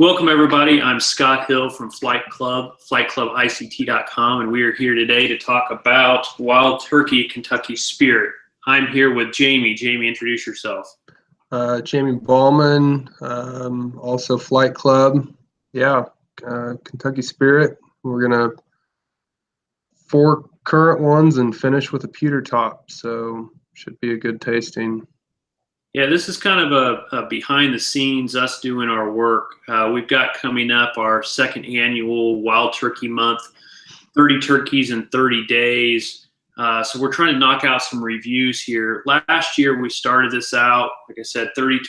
Welcome, everybody. I'm Scott Hill from Flight Club, flightclubict.com, and we are here today to talk about Wild Turkey Kentucky Spirit. I'm here with Jamie. Jamie, introduce yourself. Jamie Ballman, also Flight Club. Yeah, Kentucky Spirit. We're going to 4 current ones and finish with a pewter top, so should be a good tasting. Yeah, this is kind of a behind the scenes, us doing our work. We've got coming up our second annual Wild Turkey Month, 30 turkeys in 30 days. So we're trying to knock out some reviews here. Last year we started this out, like I said, 30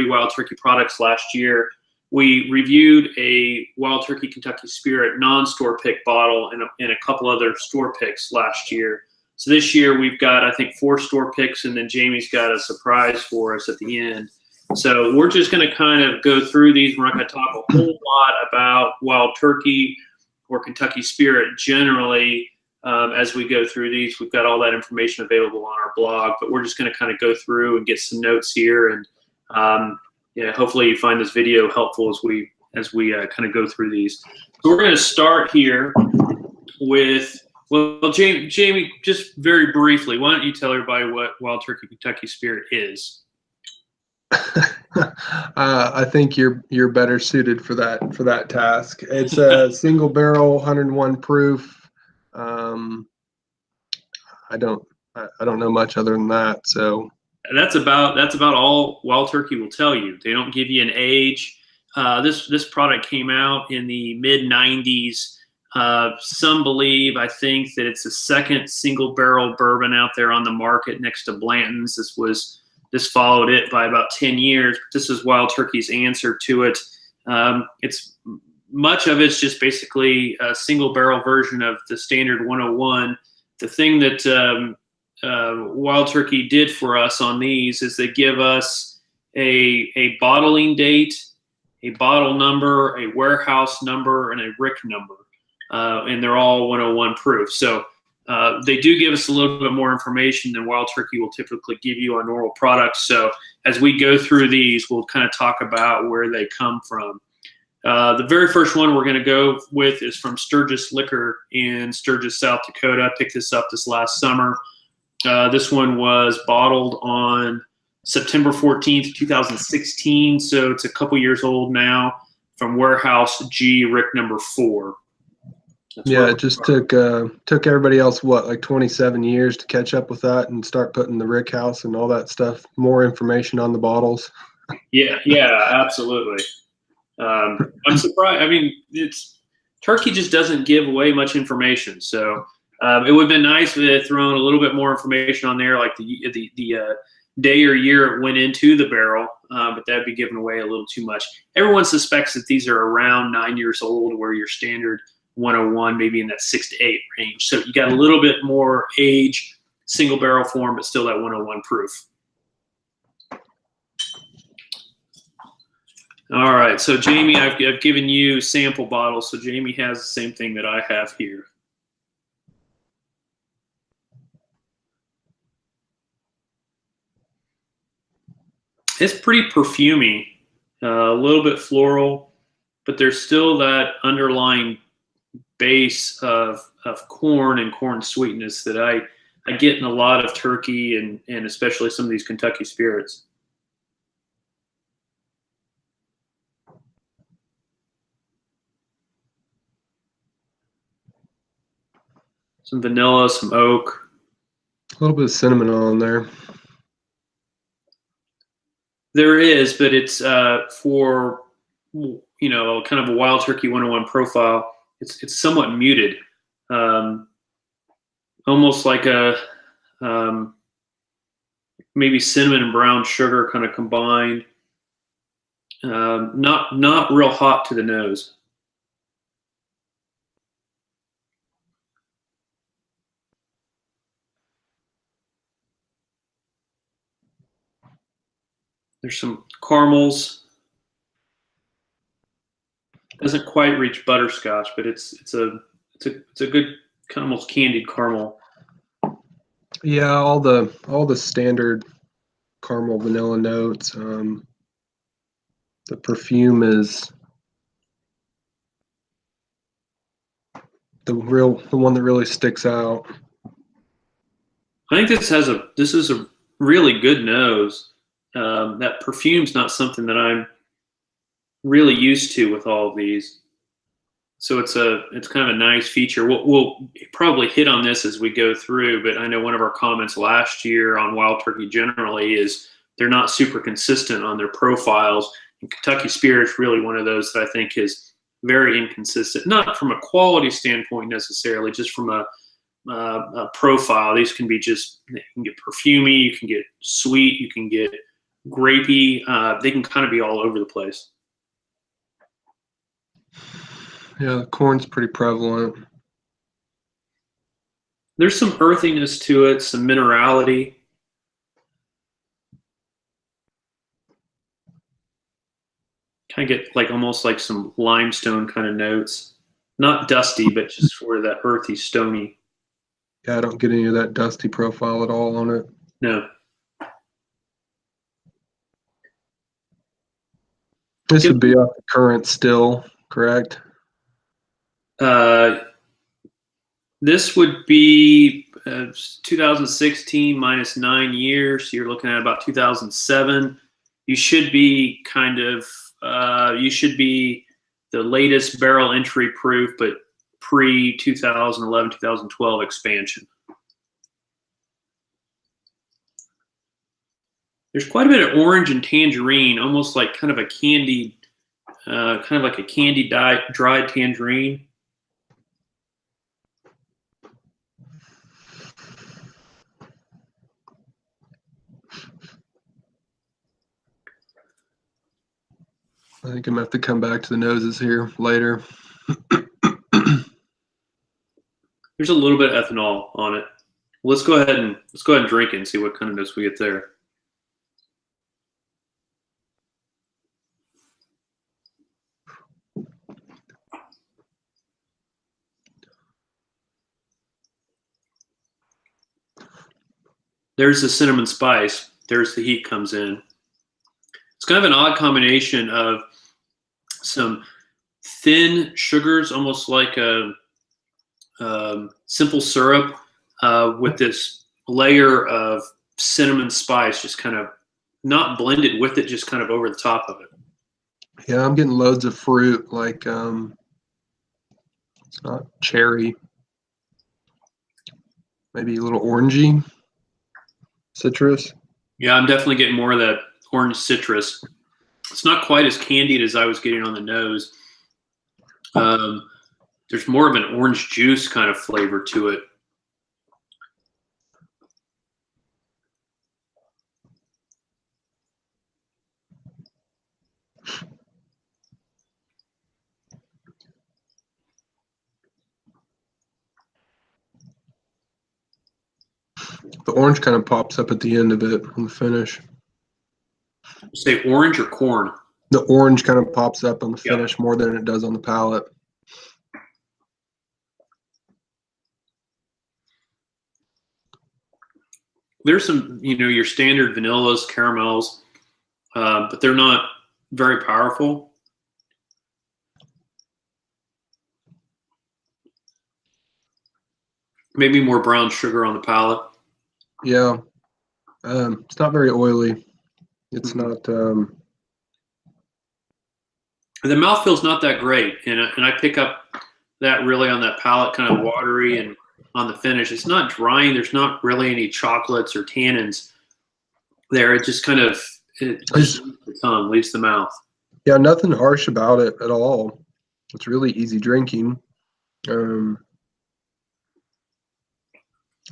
Wild Turkey products last year. We reviewed a Wild Turkey Kentucky Spirit non-store pick bottle and a couple other store picks last year. So this year we've got, I think, 4 store picks, and then Jamie's got a surprise for us at the end. So we're just going to kind of go through these. We're not going to talk a whole lot about Wild Turkey or Kentucky Spirit generally as we go through these. We've got all that information available on our blog, but we're just going to kind of go through and get some notes here, and yeah, hopefully you find this video helpful as we kind of go through these. So we're going to start here with. Well, Jamie, just very briefly, why don't you tell everybody what Wild Turkey Kentucky Spirit is? I think you're better suited for that task. It's a single barrel, 101 proof. I don't know much other than that. So that's about all Wild Turkey will tell you. They don't give you an age. This product came out in the mid '90s. Some believe, I think, that it's the second single barrel bourbon out there on the market next to Blanton's. This followed it by about 10 years. This is Wild Turkey's answer to it. It's much of it's just basically a single barrel version of the standard 101. The thing that Wild Turkey did for us on these is they give us a bottling date, a bottle number, a warehouse number, and a RIC number. And they're all 101 proof. So they do give us a little bit more information than Wild Turkey will typically give you on normal products. So as we go through these, we'll kind of talk about where they come from. The very first one we're going to go with is from Sturgis Liquor in Sturgis, South Dakota. I picked this up this last summer. This one was bottled on September 14th, 2016. So it's a couple years old now, from Warehouse G, RIC number 4. Yeah, it just took everybody else like 27 years to catch up with that and start putting the RIC house and all that stuff, more information on the bottles. Yeah, absolutely. I'm surprised. I mean, Turkey just doesn't give away much information, so it would have been nice if they had thrown a little bit more information on there, like the day or year it went into the barrel, but that'd be giving away a little too much. Everyone suspects that these are around 9 years old, where your standard 101 maybe in that 6 to 8 range. So you got a little bit more age, single barrel form, but still that 101 proof. All right, so Jamie, I've given you sample bottles, so Jamie has the same thing that I have here. It's pretty perfumey, a little bit floral, but there's still that underlying base of corn and corn sweetness that I get in a lot of turkey and especially some of these Kentucky spirits. Some vanilla, some oak. A little bit of cinnamon on there. There is, but it's for, kind of a Wild Turkey 101 profile. It's somewhat muted, almost like a maybe cinnamon and brown sugar kind of combined. Not real hot to the nose. There's some caramels. Doesn't quite reach butterscotch, but it's a good kind of almost candied caramel. Yeah, all the standard caramel vanilla notes. The perfume is the one that really sticks out. I think this is a really good nose. That perfume's not something that I'm really used to with all of these. So it's kind of a nice feature. We'll probably hit on this as we go through, but I know one of our comments last year on Wild Turkey generally is they're not super consistent on their profiles. And Kentucky Spirit's really one of those that I think is very inconsistent, not from a quality standpoint necessarily, just from a profile. These can be you can get perfumey, you can get sweet, you can get grapey. They can kind of be all over the place. Yeah, the corn's pretty prevalent. There's some earthiness to it, some minerality. Kind of get like almost like some limestone kind of notes. Not dusty, but just sort of that earthy, stony. Yeah, I don't get any of that dusty profile at all on it. No. This would be off the current still, correct? This would be 2016 minus 9 years. You're looking at about 2007. You should be you should be the latest barrel entry proof, but pre 2011, 2012 expansion. There's quite a bit of orange and tangerine, almost like kind of a candied, kind of like a candied dried tangerine. I think I'm gonna have to come back to the noses here later. There's a little bit of ethanol on it. Let's go ahead and drink it and see what kind of notes we get there. There's the cinnamon spice. There's the heat comes in. It's kind of an odd combination of some thin sugars, almost like a simple syrup, with this layer of cinnamon spice, just kind of not blended with it, just kind of over the top of it. Yeah, I'm getting loads of fruit, like it's not cherry, maybe a little orangey, citrus. Yeah, I'm definitely getting more of that orange citrus. It's not quite as candied as I was getting on the nose. There's more of an orange juice kind of flavor to it. The orange kind of pops up at the end of it on the finish. Say orange or corn? The orange kind of pops up on the finish more than it does on the palate. There's some, your standard vanillas, caramels, but they're not very powerful. Maybe more brown sugar on the palate. Yeah, it's not very oily. It's not. The mouthfeel's not that great, and I pick up that really on that palate, kind of watery, and on the finish, it's not drying. There's not really any chocolates or tannins there. It just kind of leaves the tongue, leaves the mouth. Yeah, nothing harsh about it at all. It's really easy drinking.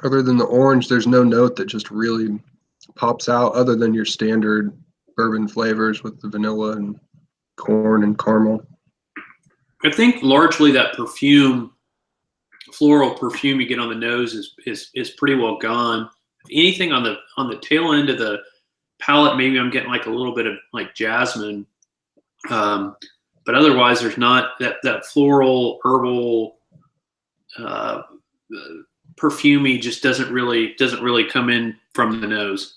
Other than the orange, there's no note that just really pops out other than your standard bourbon flavors with the vanilla and corn and caramel. I think largely that perfume, floral perfume you get on the nose is pretty well gone. If anything on the tail end of the palate, maybe I'm getting like a little bit of like jasmine, but otherwise there's not that floral herbal perfumey just doesn't really come in from the nose.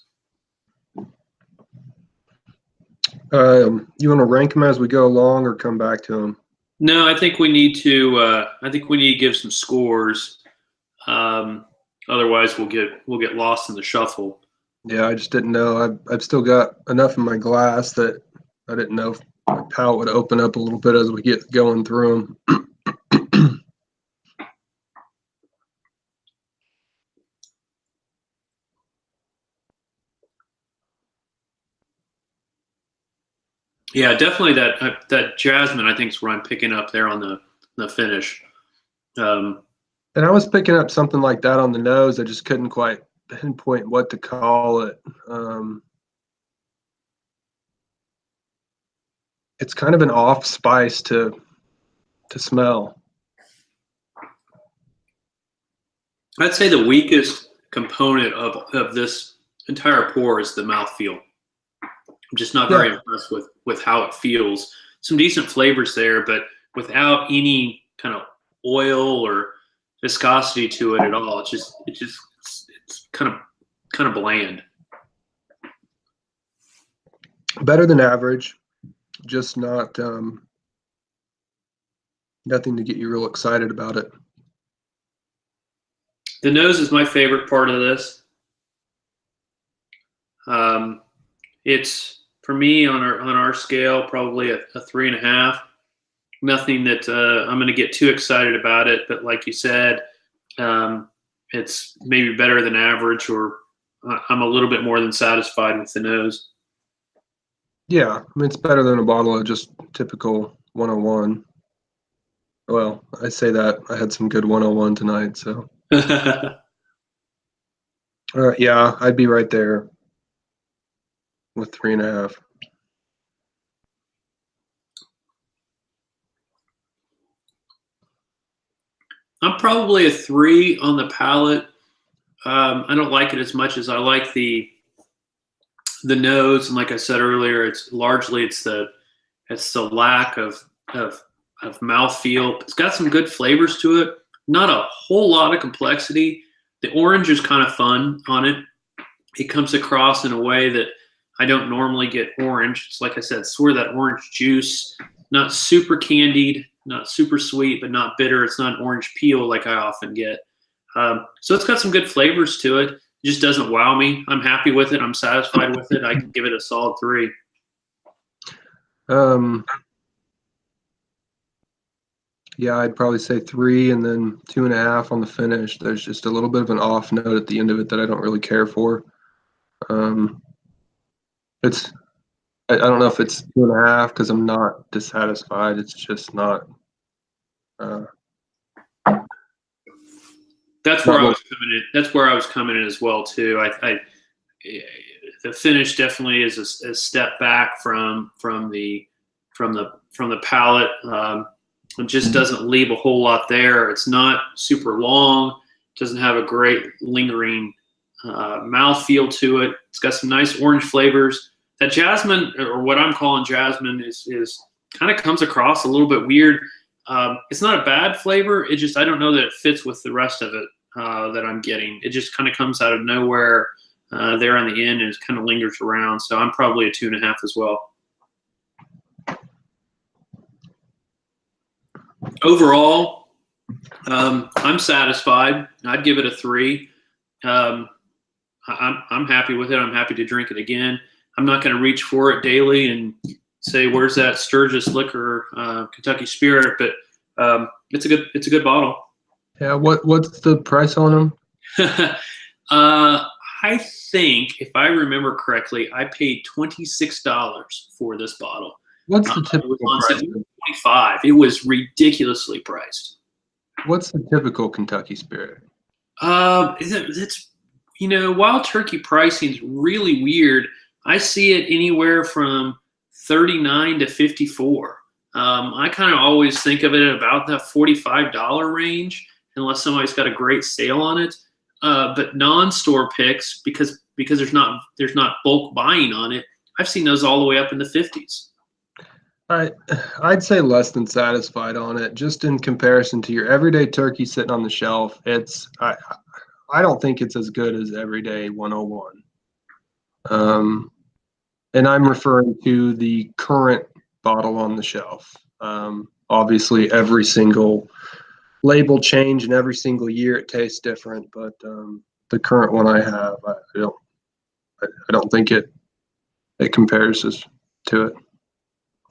You want to rank them as we go along or come back to them? No, I think we need to. I think we need to give some scores. Otherwise, we'll get lost in the shuffle. Yeah, I just didn't know. I've still got enough in my glass that I didn't know if my palate would open up a little bit as we get going through them. Yeah, definitely that jasmine. I think is where I'm picking up there on the finish. Um, And I was picking up something like that on the nose. I just couldn't quite pinpoint what to call it. It's kind of an off spice to smell. I'd say the weakest component of this entire pour is the mouthfeel. I'm just not very Yeah, impressed with how it feels. Some decent flavors there, but without any kind of oil or viscosity to it at all. It's kind of bland. better than average. Just not nothing to get you real excited about it. The nose is my favorite part of this. It's for me on our scale probably a 3.5. Nothing that I'm going to get too excited about it, but like you said, it's maybe better than average, or I'm a little bit more than satisfied with the nose. Yeah, I mean, it's better than a bottle of just typical 101. Well, I say that I had some good 101 tonight, so yeah, I'd be right there with 3.5. I'm probably a 3 on the palate. I don't like it as much as I like the nose, and like I said earlier, it's the lack of mouthfeel. It's got some good flavors to it. Not a whole lot of complexity. The orange is kind of fun on it. It comes across in a way that I don't normally get orange. It's like I said, sort of that orange juice, not super candied, not super sweet, but not bitter. It's not an orange peel like I often get. So it's got some good flavors to it. It just doesn't wow me. I'm happy with it. I'm satisfied with it. I can give it a solid 3. Um, yeah, I'd probably say 3 and then 2.5 on the finish. There's just a little bit of an off note at the end of it that I don't really care for. Um, it's I don't know if it's 2.5 because I'm not dissatisfied. It's just not uh, That's where not I what. was coming in. That's where I was coming in as well too. The finish definitely is a step back from the palate. It just doesn't leave a whole lot there. It's not super long. Doesn't have a great lingering mouth feel to it. It's got some nice orange flavors. That jasmine, or what I'm calling jasmine, is kind of comes across a little bit weird. It's not a bad flavor. It just I don't know that it fits with the rest of it that I'm getting. It just kind of comes out of nowhere there on the end and it kind of lingers around. So I'm probably a 2.5 as well. Overall, I'm satisfied. I'd give it a 3. I'm happy with it. I'm happy to drink it again. I'm not going to reach for it daily and say where's that Sturgis liquor Kentucky Spirit, but it's a good bottle. Yeah, what's the price on them? I think if I remember correctly, I paid $26 for this bottle. What's the It was typical on sale price? 25. It was ridiculously priced. What's the typical Kentucky Spirit? It's Wild Turkey pricing is really weird. I see it anywhere from 39 to 54. I kind of always think of it about that $45 range, unless somebody's got a great sale on it. But non-store picks, because there's not bulk buying on it, I've seen those all the way up in the 50s. I'd say less than satisfied on it, just in comparison to your everyday turkey sitting on the shelf. I don't think it's as good as everyday 101. And I'm referring to the current bottle on the shelf. obviously every single label change and every single year it tastes different. But the current one I have, I don't think it compares to it.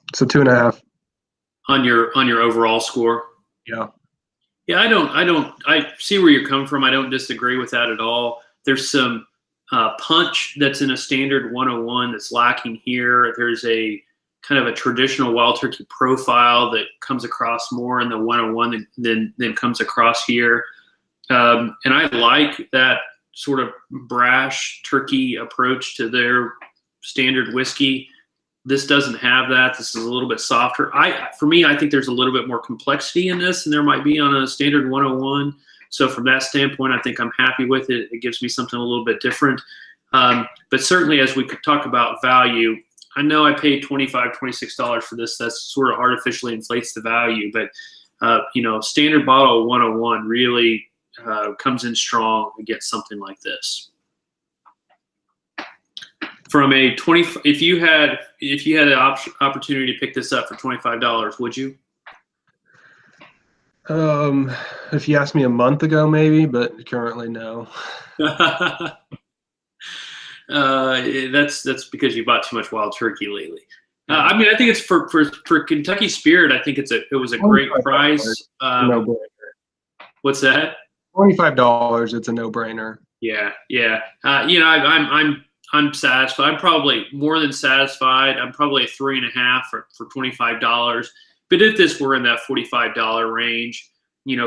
It's a 2.5. On your overall score. Yeah. Yeah, I see where you're coming from. I don't disagree with that at all. There's some punch that's in a standard 101 that's lacking here. There's a kind of a traditional wild turkey profile that comes across more in the 101 than comes across here. And I like that sort of brash turkey approach to their standard whiskey. This doesn't have that. This is a little bit softer. For me, I think there's a little bit more complexity in this than there might be on a standard 101. So from that standpoint, I think I'm happy with it. It gives me something a little bit different. But certainly, as we could talk about value, I know I paid $25, $26 for this. That's sort of artificially inflates the value. But standard bottle 101 really comes in strong against something like this. From a 20, if you had an opportunity to pick this up for $25, would you? If you asked me a month ago, maybe, but currently, no. That's because you bought too much wild turkey lately. I mean, I think it's for Kentucky Spirit. I think it was a great price. No-brainer. What's that? $25. It's a no-brainer. Yeah. I'm satisfied. I'm probably more than satisfied. I'm probably a 3.5 for $25. But if this were in that $45 range,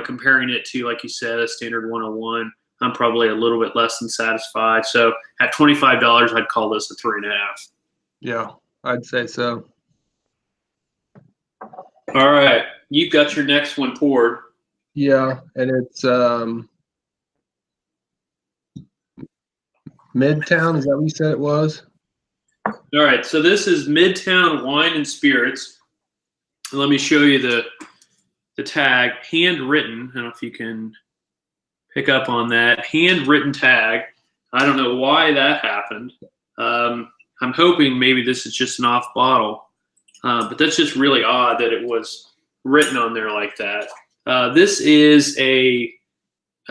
comparing it to, like you said, a standard 101, I'm probably a little bit less than satisfied. So at $25, I'd call this a 3.5. Yeah, I'd say so. All right, you've got your next one poured. Yeah, and it's Midtown. Is that what you said it was? All right, so this is Midtown Wine and Spirits. Let me show you the tag, handwritten. I don't know if you can pick up on that handwritten tag. I don't know why that happened. I'm hoping maybe this is just an off bottle, but that's just really odd that it was written on there like that. This is a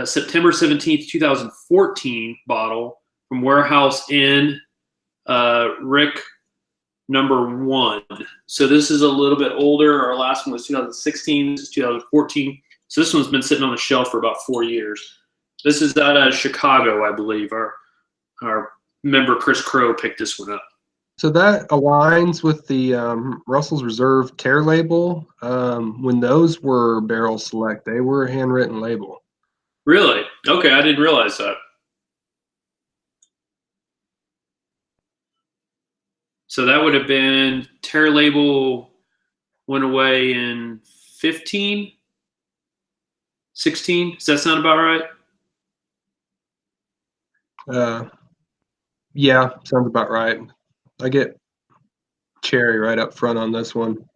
September 17th, 2014 bottle from Warehouse Inn, Rick #1. So this is a little bit older. Our last one was 2016. This is 2014. So this one's been sitting on the shelf for about 4 years. This is out of Chicago, I believe. Our member Chris Crow picked this one up. So that aligns with the Russell's Reserve tear label. When those were barrel select, they were a handwritten label. Really? Okay, I didn't realize that. So that would have been tear label went away in 15, 16. Does that sound about right? Yeah, sounds about right. I get cherry right up front on this one.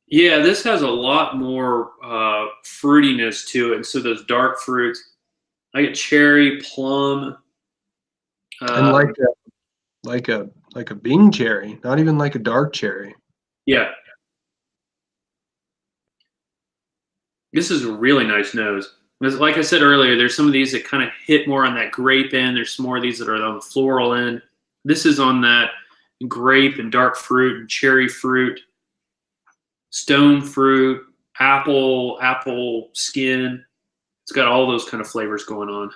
Yeah, this has a lot more fruitiness to it. And so those dark fruits, I get cherry, plum, and like a Bing cherry, not even like a dark cherry. Yeah. This is a really nice nose. Like I said earlier, there's some of these that kind of hit more on that grape end. There's some more of these that are on the floral end. This is on that grape and dark fruit and cherry fruit, stone fruit, apple skin. It's got all those kind of flavors going on.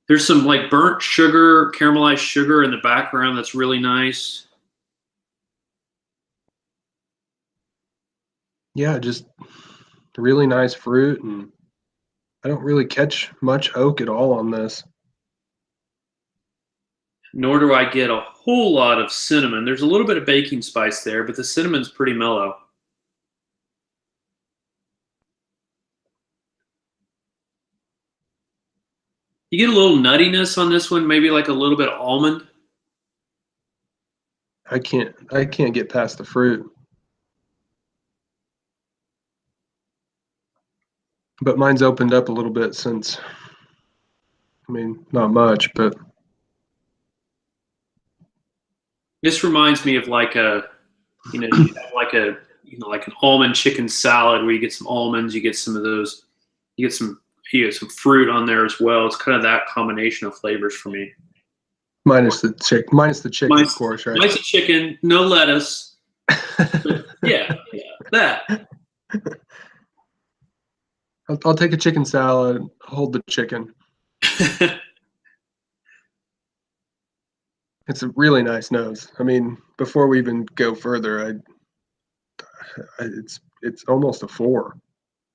There's some like burnt sugar, caramelized sugar in the background that's really nice. Yeah, just really nice fruit, and I don't really catch much oak at all on this. Nor do I get a whole lot of cinnamon. There's a little bit of baking spice there, but the cinnamon's pretty mellow. You get a little nuttiness on this one, maybe like a little bit of almond. I can't get past the fruit. But mine's opened up a little bit since, I mean, not much, but This reminds me of like a, you have like a, like an almond chicken salad where you get some almonds, you get some of those, you get some fruit on there as well. It's kind of that combination of flavors for me. Minus the chicken, of course, right? Minus the chicken, no lettuce. Yeah, that. I'll take a chicken salad. Hold the chicken. It's a really nice nose. I mean, before we even go further, it's almost a 4.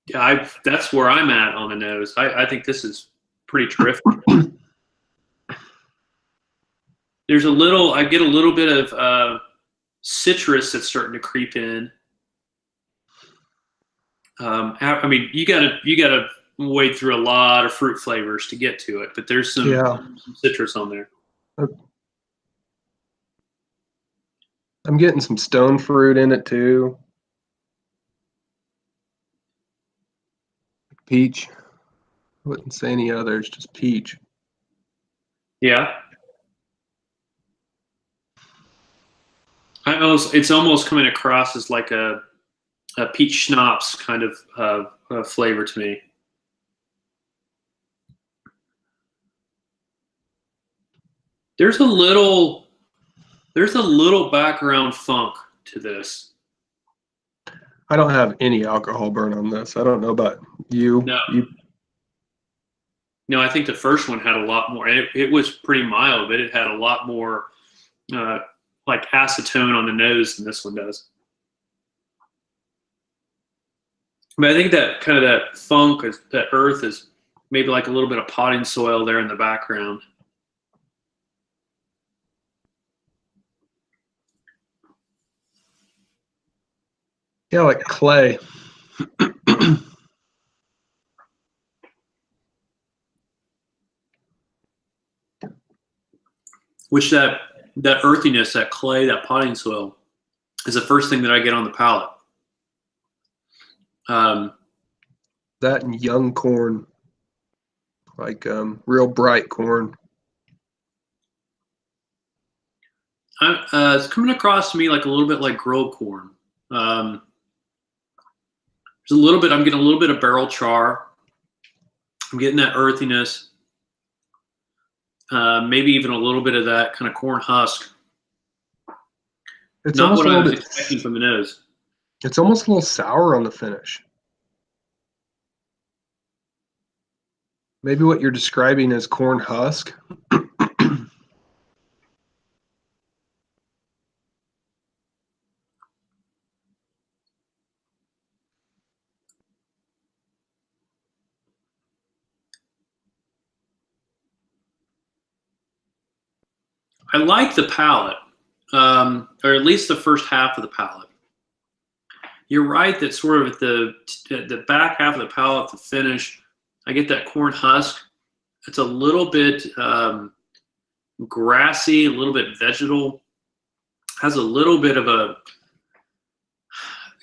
Yeah, that's where I'm at on the nose. I think this is pretty terrific. There's I get a little bit of citrus that's starting to creep in. I mean, you gotta wade through a lot of fruit flavors to get to it, but there's some citrus on there. I'm getting some stone fruit in it too. Peach. I wouldn't say any others, just peach. Yeah. It's almost coming across as like a peach schnapps kind of flavor to me. There's a little background funk to this. I don't have any alcohol burn on this. I don't know about you. No. No, I think the first one had a lot more. It was pretty mild, but it had a lot more like acetone on the nose than this one does. But I think that kind of that funk, that earth is maybe like a little bit of potting soil there in the background. Yeah, like clay. Which that earthiness, that clay, that potting soil is the first thing that I get on the palate. That and young corn, like real bright corn. It's coming across to me like a little bit like grilled corn. There's a little bit. I'm getting a little bit of barrel char. I'm getting that earthiness. Maybe even a little bit of that kind of corn husk. It's not almost what I was bit, expecting from the nose. It's almost a little sour on the finish. Maybe what you're describing as corn husk. I like the palate, or at least the first half of the palate. You're right that sort of at the back half of the palate, the finish, I get that corn husk. It's a little bit grassy, a little bit vegetal. Has a little bit of a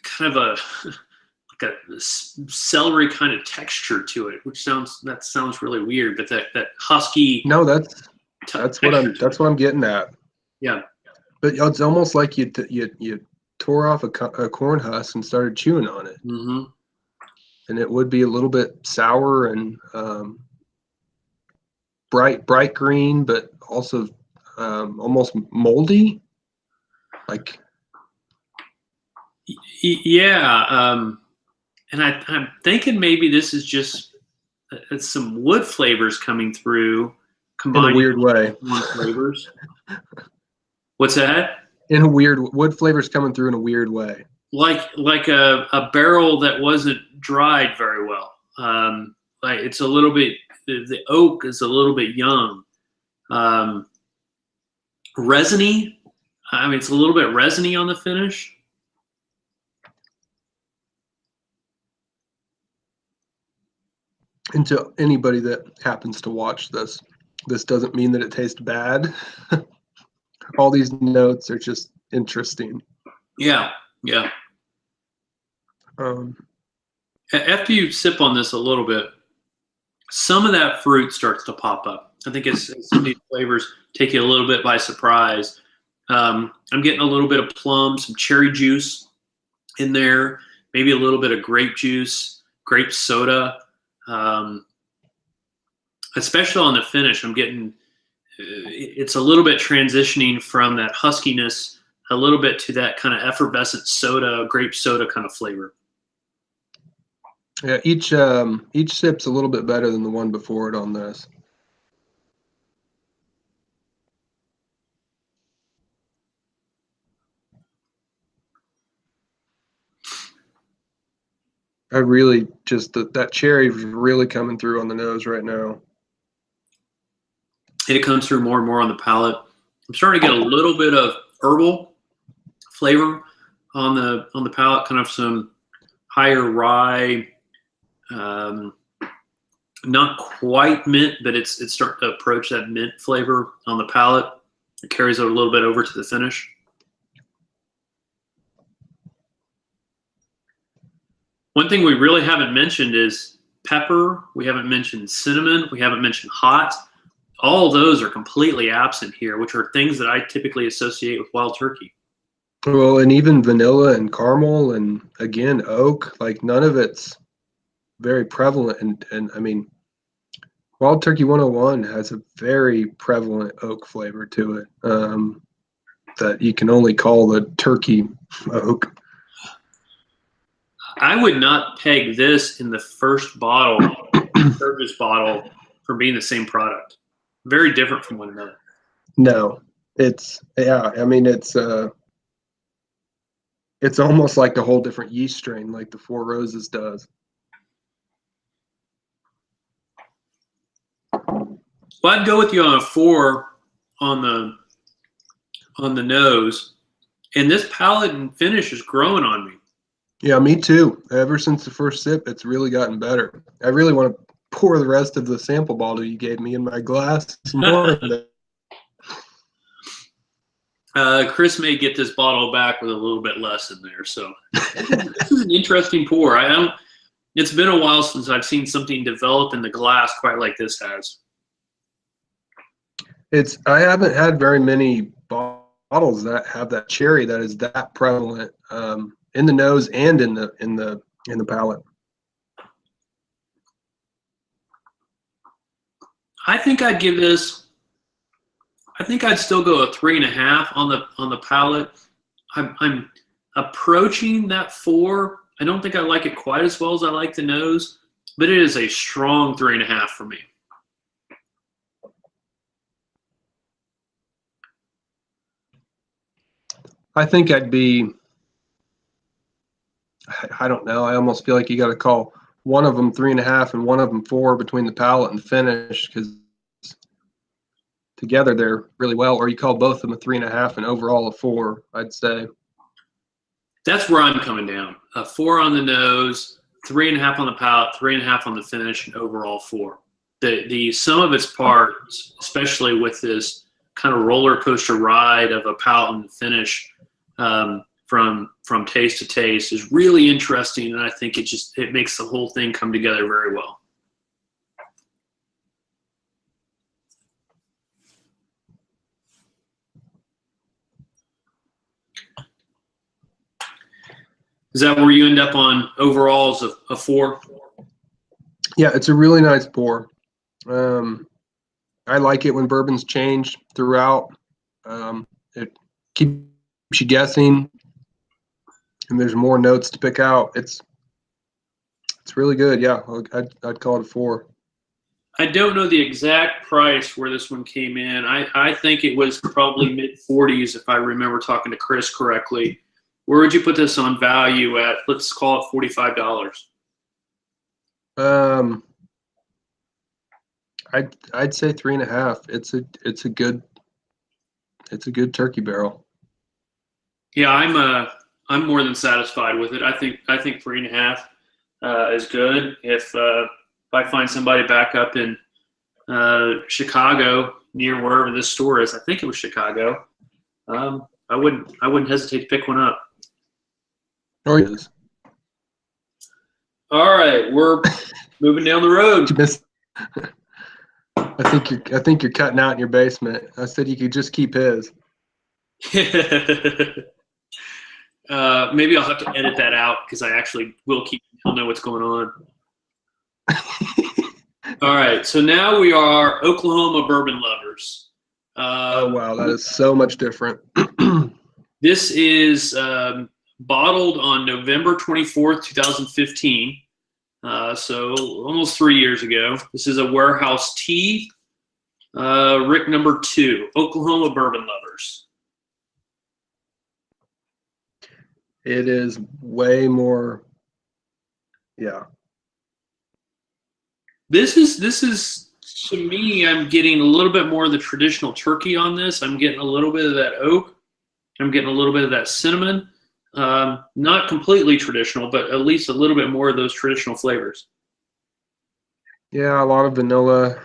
kind of like a celery kind of texture to it, which sounds really weird. But that husky. No, that's what I'm getting at. Yeah. But it's almost like you tore off a corn husk and started chewing on it. Mm-hmm. And it would be a little bit sour and bright green, but also almost moldy. Like, yeah. And I'm thinking maybe this is just some wood flavors coming through. In a weird way. Flavors. What's that? In a weird wood flavors coming through in a weird way. Like a barrel that wasn't dried very well. Like it's a little bit. The oak is a little bit young. Resiny. I mean, it's a little bit resiny on the finish. And to anybody that happens to watch this doesn't mean that it tastes bad. All these notes are just interesting. Yeah. After you sip on this a little bit, some of that fruit starts to pop up. I think as some of these flavors take you a little bit by surprise. I'm getting a little bit of plum, some cherry juice in there, maybe a little bit of grape juice, grape soda. Especially on the finish, I'm getting, it's a little bit transitioning from that huskiness a little bit to that kind of effervescent soda, grape soda kind of flavor. Yeah, each sip's a little bit better than the one before it on this. I really just that cherry is really coming through on the nose right now. And it comes through more and more on the palate. I'm starting to get a little bit of herbal flavor on the palate, kind of some higher rye, not quite mint, but it's starting to approach that mint flavor on the palate. It carries it a little bit over to the finish. One thing we really haven't mentioned is pepper. We haven't mentioned cinnamon. We haven't mentioned hot. All of those are completely absent here, which are things that I typically associate with wild turkey. Well, and even vanilla and caramel and again oak, like none of it's very prevalent. And I mean, Wild Turkey 101 has a very prevalent oak flavor to it that you can only call the turkey oak. I would not peg this in the first bottle, service bottle, for being the same product. Very different from one another. No, it's I mean it's almost like a whole different yeast strain, like the Four Roses does. Well, I'd go with you on a 4 on the nose, and this palate and finish is growing on me. Yeah, me too. Ever since the first sip, it's really gotten better. I really want to pour the rest of the sample bottle you gave me in my glass. More Chris may get this bottle back with a little bit less in there. So this is an interesting pour. It's been a while since I've seen something develop in the glass quite like this has. I haven't had very many bottles that have that cherry that is that prevalent in the nose and in the palate. I think I'd give this. I think I'd still go a 3.5 on the palate. I'm approaching that 4. I don't think I like it quite as well as I like the nose, but it is a strong 3.5 for me. I think I'd be. I don't know. I almost feel like you got to call one of them 3.5 and one of them 4 between the palate and the finish because together they're really well. Or you call both of them a 3.5 and overall a 4. I'd say. That's where I'm coming down. A 4 on the nose, 3.5 on the palate, 3.5 on the finish, and overall 4. The sum of its parts, especially with this kind of roller coaster ride of a palate and finish, from taste to taste, is really interesting, and I think it makes the whole thing come together very well. Is that where you end up on overalls of a 4? Yeah, it's a really nice pour. I like it when bourbons change throughout. It keeps you guessing, and there's more notes to pick out. It's really good. Yeah, I'd call it a 4. I don't know the exact price where this one came in. I think it was probably mid-40s if I remember talking to Chris correctly. Where would you put this on value at? Let's call it $45. I'd say 3.5. It's a good turkey barrel. Yeah, I'm more than satisfied with it. I think 3.5 is good. If I find somebody back up in Chicago near wherever this store is, I think it was Chicago, I wouldn't hesitate to pick one up. Oh, yes. All right, we're moving down the road. I think you're cutting out in your basement. I said you could just keep his. Maybe I'll have to edit that out because I actually will keep. I'll know what's going on. All right, so now we are Oklahoma bourbon lovers. Oh wow, that is so much different. This is bottled on November 24th, 2015. So almost 3 years ago. This is a warehouse tea. Rick number 2, Oklahoma bourbon lovers. It is way more, yeah. This is to me, I'm getting a little bit more of the traditional turkey on this. I'm getting a little bit of that oak. I'm getting a little bit of that cinnamon. Not completely traditional, but at least a little bit more of those traditional flavors. Yeah, a lot of vanilla.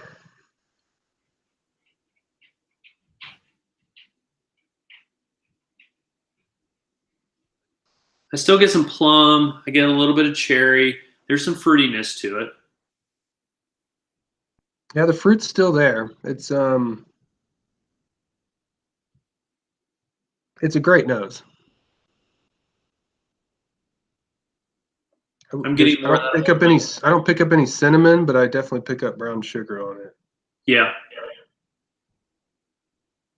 I still get some plum. I get a little bit of cherry. There's some fruitiness to it. Yeah, the fruit's still there. It's a great nose. I'm getting more of that. I don't pick up any cinnamon, but I definitely pick up brown sugar on it. Yeah.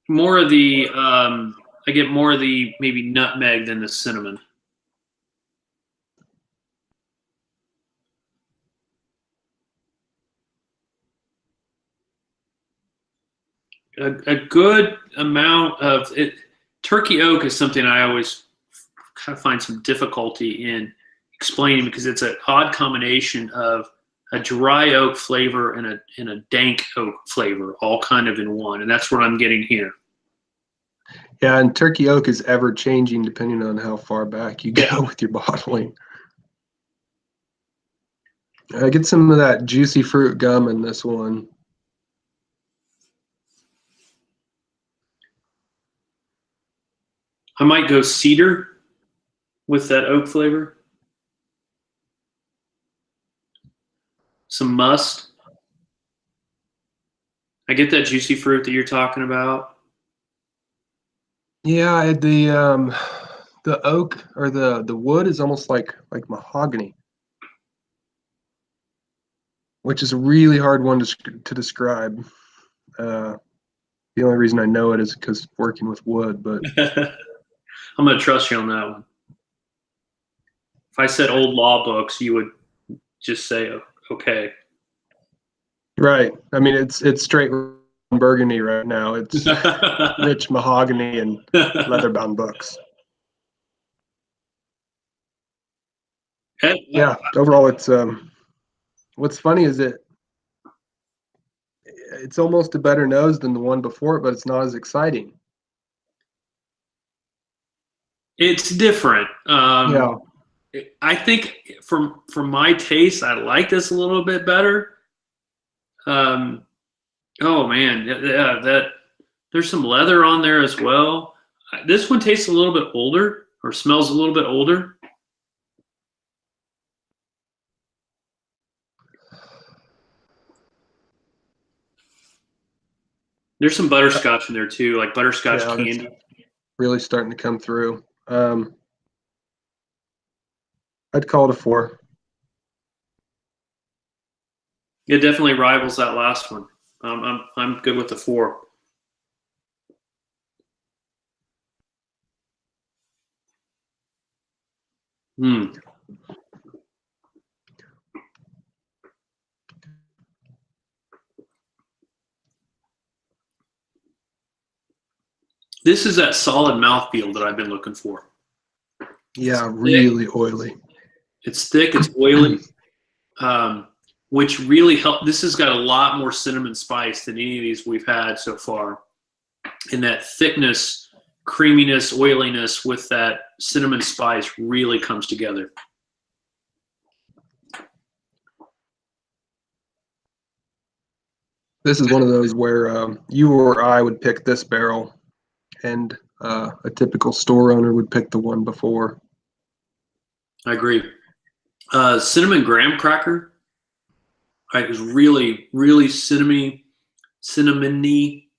More of the, I get more of the maybe nutmeg than the cinnamon. A good amount of it. Turkey oak is something I always kind of find some difficulty in explaining because it's an odd combination of a dry oak flavor and a dank oak flavor all kind of in one, and that's what I'm getting here. Yeah, and turkey oak is ever changing depending on how far back you go with your bottling. I get some of that juicy fruit gum in this one. I might go cedar with that oak flavor. Some must. I get that juicy fruit that you're talking about. Yeah, the oak or the wood is almost like mahogany, which is a really hard one to describe. The only reason I know it is because working with wood, but I'm going to trust you on that one. If I said old law books, you would just say, okay. right. I mean, it's straight burgundy right now. It's rich mahogany and leather-bound books. Yeah, overall, it's what's funny is it's almost a better nose than the one before it, but it's not as exciting. It's different. Yeah. I think for my taste, I like this a little bit better. Oh man, yeah, that there's some leather on there as well. This one tastes a little bit older or smells a little bit older. There's some butterscotch in there too, like butterscotch candy. Really starting to come through. I'd call it a 4. It definitely rivals that last one. I'm good with the 4. Hmm. This is that solid mouthfeel that I've been looking for. Yeah, really oily. It's thick, it's oily, which really helped. This has got a lot more cinnamon spice than any of these we've had so far. And that thickness, creaminess, oiliness with that cinnamon spice really comes together. This is one of those where you or I would pick this barrel, and a typical store owner would pick the one before. I agree. Cinnamon graham cracker, right, is really, really cinnamony.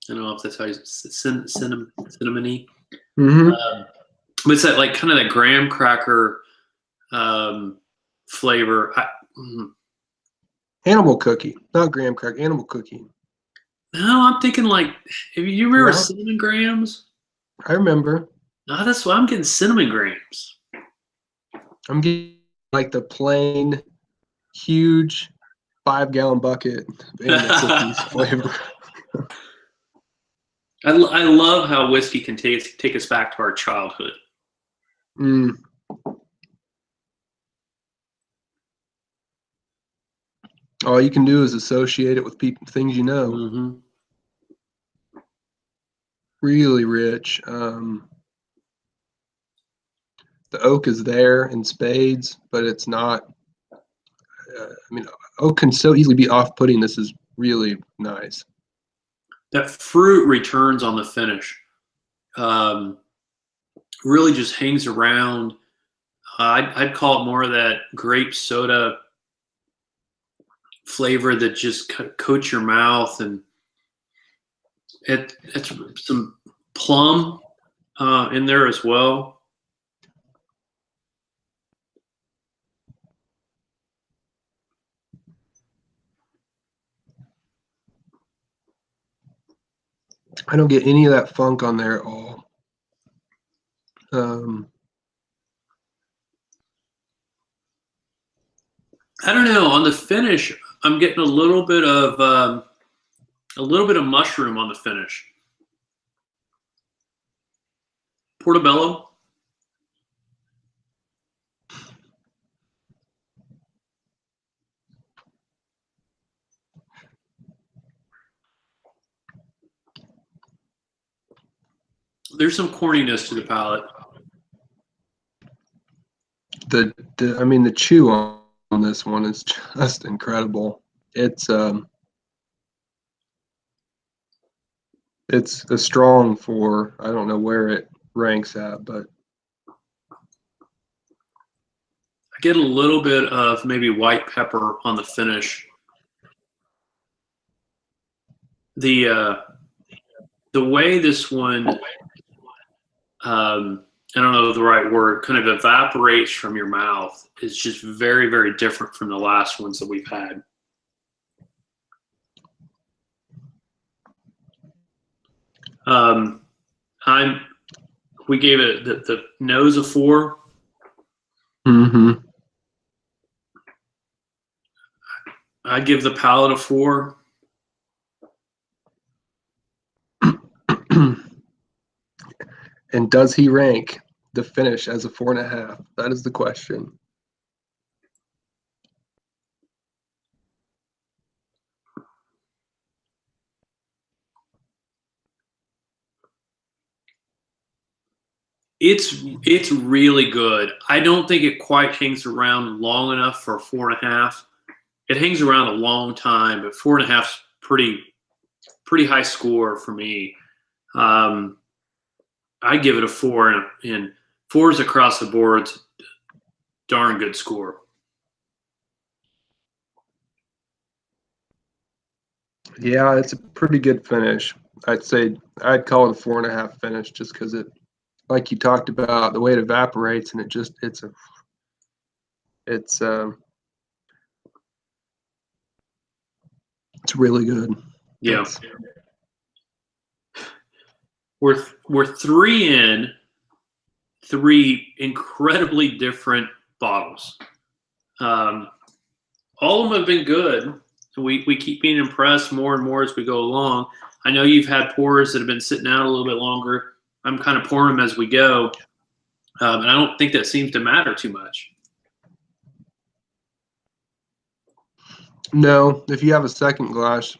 I don't know if that's how you say cinnamony. Mm-hmm. But it's that like kind of that graham cracker flavor. Animal cookie, not graham cracker. Animal cookie. No, I'm thinking like, have you remember No, cinnamon grams? I remember. No, that's why I'm getting cinnamon grams. I'm getting like the plain, huge 5-gallon bucket of animal cookies flavor. I love how whiskey can take us back to our childhood. Mm. All you can do is associate it with things you know. Mm-hmm. Really rich. The oak is there in spades, but it's not. I mean, oak can so easily be off-putting. This is really nice. That fruit returns on the finish. Really just hangs around. I'd call it more of that grape soda flavor that just coats your mouth, and it's some plum in there as well. I don't get any of that funk on there at all. I don't know. On the finish, I'm getting a little bit of mushroom on the finish. Portobello. There's some corniness to the palate. I mean, the chew on this one is just incredible. It's a strong 4. I don't know where it ranks at, but I get a little bit of maybe white pepper on the finish. The way this one, I don't know the right word, kind of evaporates from your mouth is just very, very different from the last ones that we've had. We gave it the nose a 4. mm-hmm. I give the palate a 4. And does he rank the finish as a 4.5? That is the question. It's really good. I don't think it quite hangs around long enough for a 4.5. It hangs around a long time, but 4.5 is pretty high score for me. I give it a 4, and 4s across the board. It's a darn good score. Yeah, it's a pretty good finish. I'd call it a 4.5 finish just because it, like you talked about, the way it evaporates and it's really good. Yeah. We're 3 in, 3 incredibly different bottles. All of them have been good. We keep being impressed more and more as we go along. I know you've had pours that have been sitting out a little bit longer. I'm kind of pouring them as we go, and I don't think that seems to matter too much. No, if you have a second glass,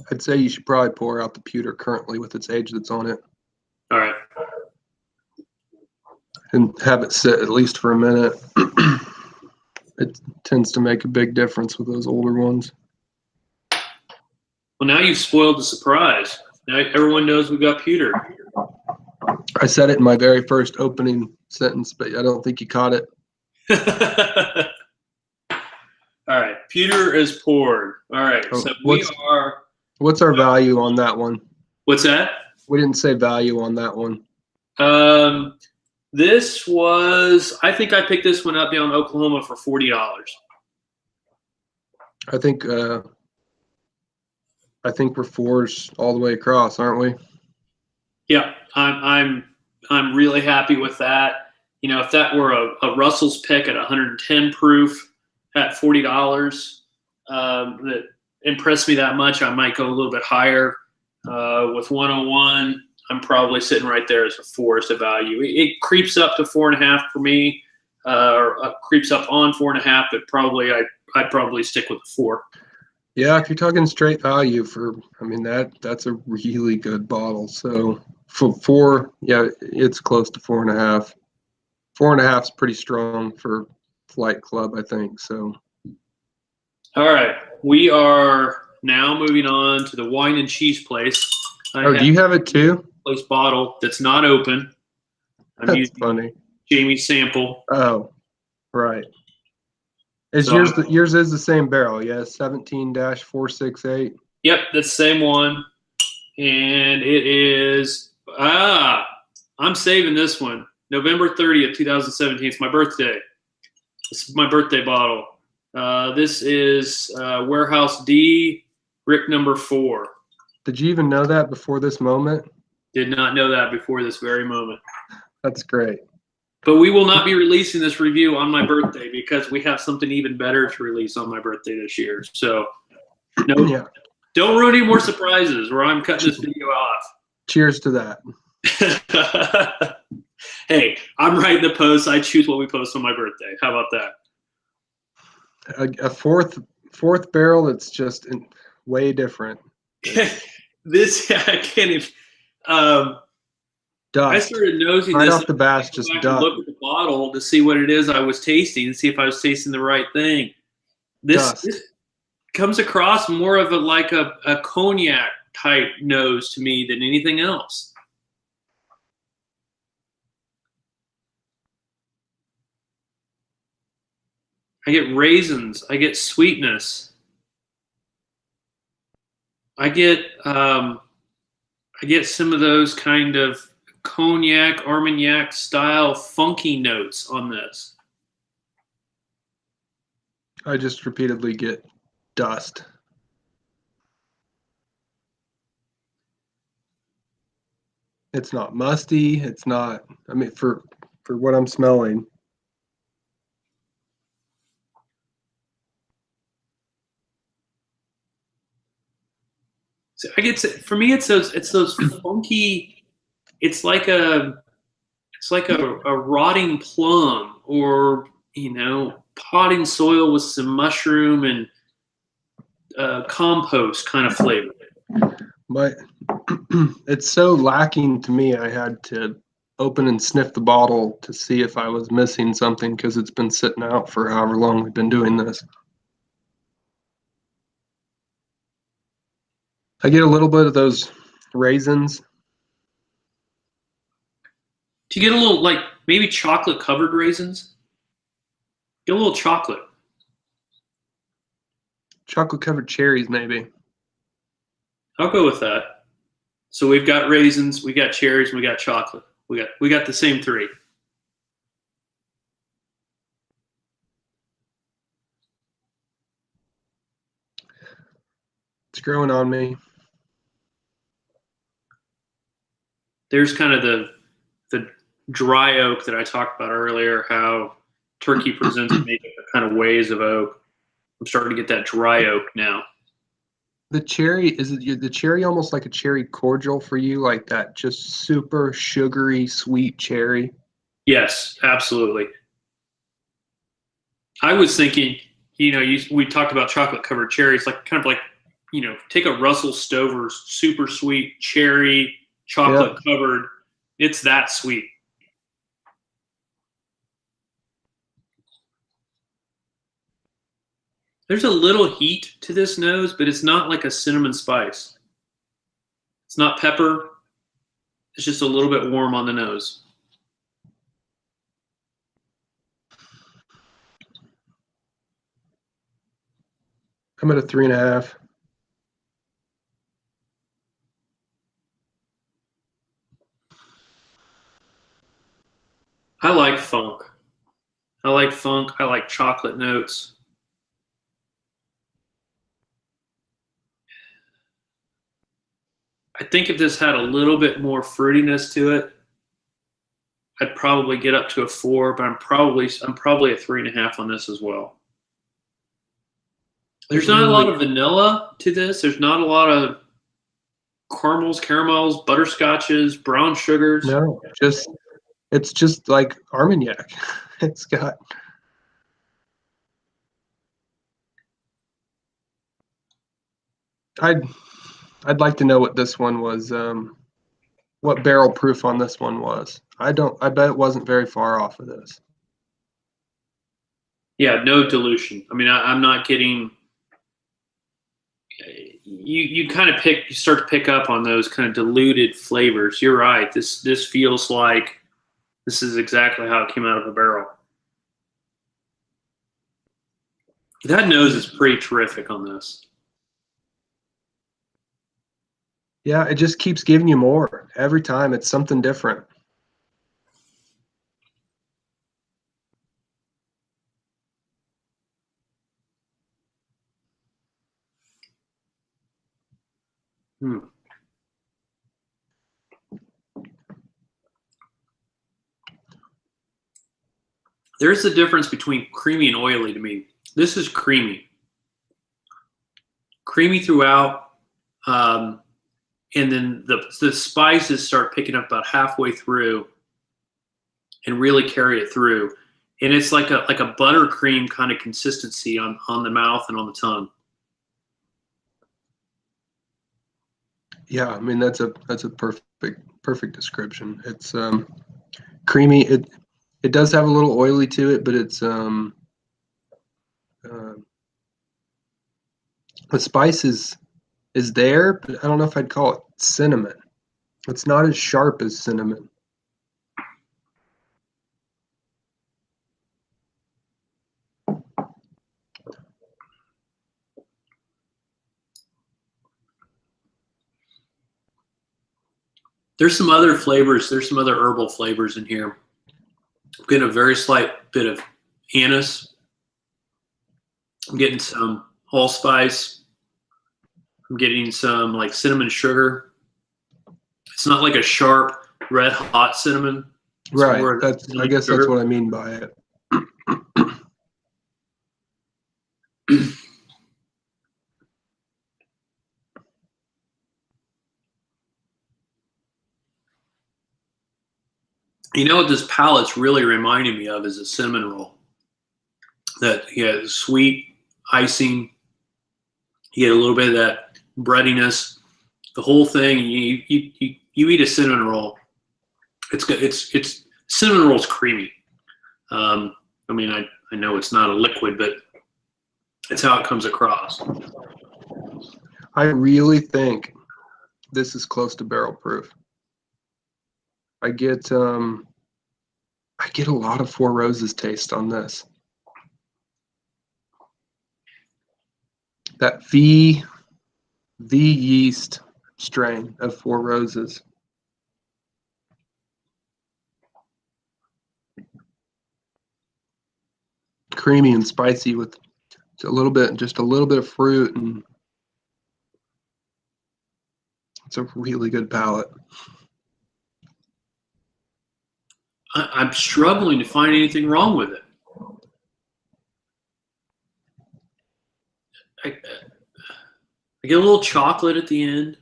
I'd say you should probably pour out the pewter currently with its age that's on it. All right. And have it sit at least for a minute. It tends to make a big difference with those older ones. Well, now you've spoiled the surprise. Now everyone knows we've got pewter. I said it in my very first opening sentence, but I don't think you caught it. All right, pewter is poured. All right, so we are. What's our value on that one? What's that? We didn't say value on that one. This was, I think I picked this one up down in Oklahoma for $40. I think we're fours all the way across, aren't we? Yeah, I'm really happy with that. You know, if that were a Russell's pick at 110 proof at $40, that impressed me that much, I might go a little bit higher. With 101, I'm probably sitting right there as a 4 as a value. It creeps up to 4.5 for me, or creeps up on 4.5, but probably I'd probably stick with a 4. Yeah, if you're talking straight value that's a really good bottle. So for 4, yeah, it's close to 4.5. 4.5 is pretty strong for Flight Club, I think. So. All right, we are now moving on to the wine and cheese place. Do you have it too? Place bottle that's not open. I'm That's using funny. Jamie's sample. Oh, right. Yours is the same barrel, yeah, 17-468. Yep, that's the same one. And it is, I'm saving this one. November 30th, 2017. It's my birthday. This is my birthday bottle. This is Warehouse D, Rick number 4. Did you even know that before this moment? Did not know that before this very moment. That's great. But we will not be releasing this review on my birthday because we have something even better to release on my birthday this year. So, no, Yeah. Don't ruin any more surprises or I'm cutting this video off. Cheers to that. Hey, I'm writing the post. I choose what we post on my birthday. How about that? A fourth barrel that's just way different. This, I can't even. Dust. I started nosing right this off the bat, just dust. Look at the bottle to see what it is I was tasting and see if I was tasting the right thing. This comes across more of a cognac type nose to me than anything else. I get raisins. I get sweetness. I get some of those kind of cognac, Armagnac style funky notes on this. I just repeatedly get dust. It's not musty. It's not, for what I'm smelling. So for me, it's those funky. It's like a rotting plum, or potting soil with some mushroom and compost kind of flavor. But it's so lacking to me. I had to open and sniff the bottle to see if I was missing something because it's been sitting out for however long we've been doing this. I get a little bit of those raisins. Do you get a little, like, maybe chocolate covered raisins? Get a little chocolate. Chocolate covered cherries, maybe. I'll go with that. So we've got raisins, we got cherries, we got chocolate. We got the same 3. It's growing on me. There's kind of the dry oak that I talked about earlier, how turkey presents maybe the kind of ways of oak. I'm starting to get that dry oak now. The cherry, is it the cherry almost like a cherry cordial for you, like that just super sugary, sweet cherry? Yes, absolutely. I was thinking, we talked about chocolate covered cherries, take a Russell Stover's super sweet cherry, chocolate covered. It's that sweet. There's a little heat to this nose, but it's not like a cinnamon spice. It's not pepper. It's just a little bit warm on the nose. I'm at a 3.5. I like funk. I like funk. I like chocolate notes. I think if this had a little bit more fruitiness to it, I'd probably get up to a 4, but I'm probably a 3.5 on this as well. It There's not a lot really, of vanilla to this. There's not a lot of caramels, butterscotches, brown sugars. no, it's just like Armagnac. It's got, I'd I'd like to know what this one was, what barrel proof on this one was. I bet it wasn't very far off of this. Yeah, no dilution. I mean, I'm not getting. You kind of you start to pick up on those kind of diluted flavors. You're right. This feels like this is exactly how it came out of a barrel. That nose is pretty terrific on this. Yeah, it just keeps giving you more. Every time it's something different. Hmm. There's a difference between creamy and oily to me. This is creamy, creamy throughout, and then the spices start picking up about halfway through and really carry it through. And it's like a buttercream kind of consistency on the mouth and on the tongue. Yeah, I mean that's a perfect description. It's creamy. It does have a little oily to it, but it's uh, the spice is there, but I don't know if I'd call it cinnamon. It's not as sharp as cinnamon. There's some other flavors. There's some other herbal flavors in here. I'm getting a very slight bit of anise. I'm getting some allspice. I'm getting some like cinnamon sugar. It's not like a sharp red hot cinnamon. It's Right. more I cinnamon guess that's sugar. what I mean by it. You know what this palate's really reminding me of is a cinnamon roll. That sweet icing. You get a little bit of that breadiness. The whole thing. You eat a cinnamon roll. It's good. It's cinnamon roll's creamy. I mean, I know it's not a liquid, but it's how it comes across. I really think this is close to barrel proof. I get a lot of Four Roses taste on this. That V yeast strain of Four Roses. Creamy and spicy with just a little bit of fruit, and it's a really good palate. I'm struggling to find anything wrong with it. I get a little chocolate at the end.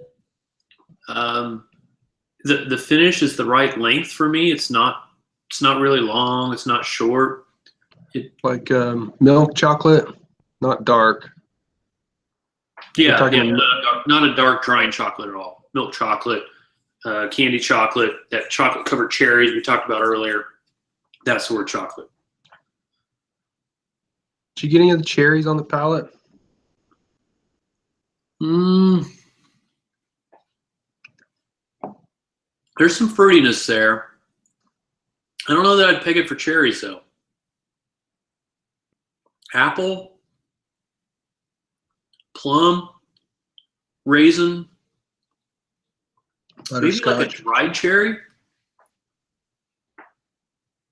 The finish is the right length for me. It's not really long. It's not short. Like milk chocolate, not dark. Yeah, talking not a dark drying chocolate at all. Milk chocolate, candy chocolate, that chocolate covered cherries we talked about earlier. That sort of chocolate. Did you get any of the cherries on the palate? There's some fruitiness there. I don't know that I'd pick it for cherries though. Apple, plum, raisin, maybe like a dried cherry.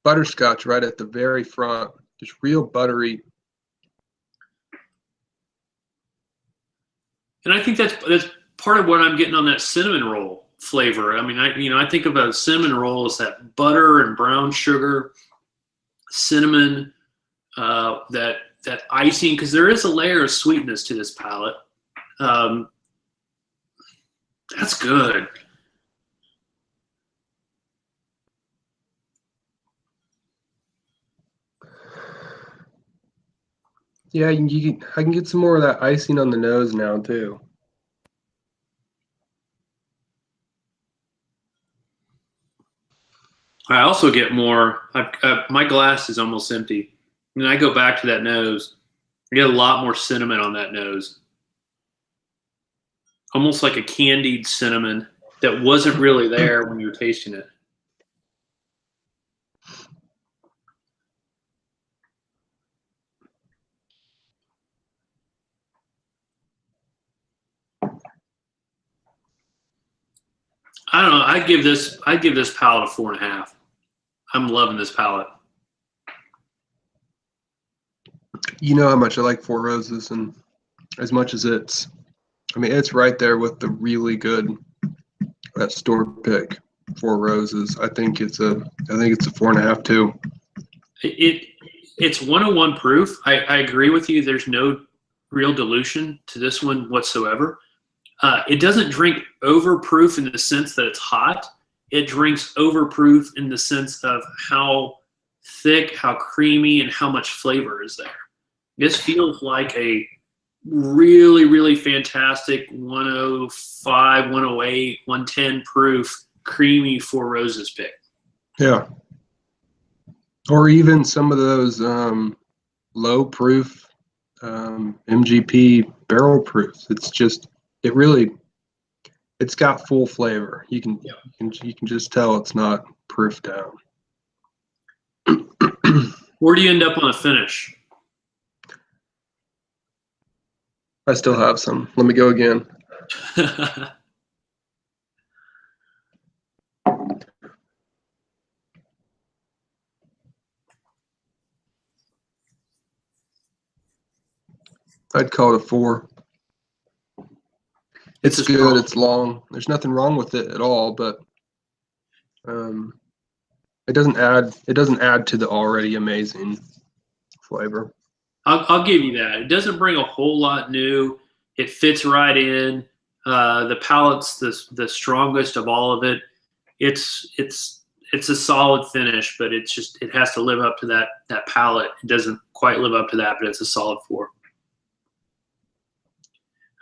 butterscotch right at the very front. Just real buttery. And I think that's part of what I'm getting on that cinnamon roll flavor. I mean, I think about a cinnamon roll as that butter and brown sugar, cinnamon, that icing, because there is a layer of sweetness to this palate. That's good. Yeah, I can get some more of that icing on the nose now too. I also get more. My glass is almost empty, and I go back to that nose. I get a lot more cinnamon on that nose, almost like a candied cinnamon that wasn't really there when you were tasting it. I don't know. I'd give this palette a 4.5. I'm loving this palette. You know how much I like Four Roses, and as much as it's right there with the really good store pick Four Roses. I think it's a 4.5 too. It's 101 proof. I agree with you. There's no real dilution to this one whatsoever. It doesn't drink overproof in the sense that it's hot. It drinks overproof in the sense of how thick, how creamy, and how much flavor is there. This feels like a really, really fantastic 105, 108, 110 proof creamy Four Roses pick. Yeah. Or even some of those low proof MGP barrel proofs. It's got full flavor. You can just tell it's not proofed down. Where do you end up on a finish? I still have some. Let me go again. I'd call it a 4. It's good. Strong. It's long. There's nothing wrong with it at all, but it doesn't add to the already amazing flavor. I'll give you that. It doesn't bring a whole lot new. It fits right in. The palate's the strongest of all of it. It's a solid finish, but it has to live up to that palate. It doesn't quite live up to that, but it's a solid 4.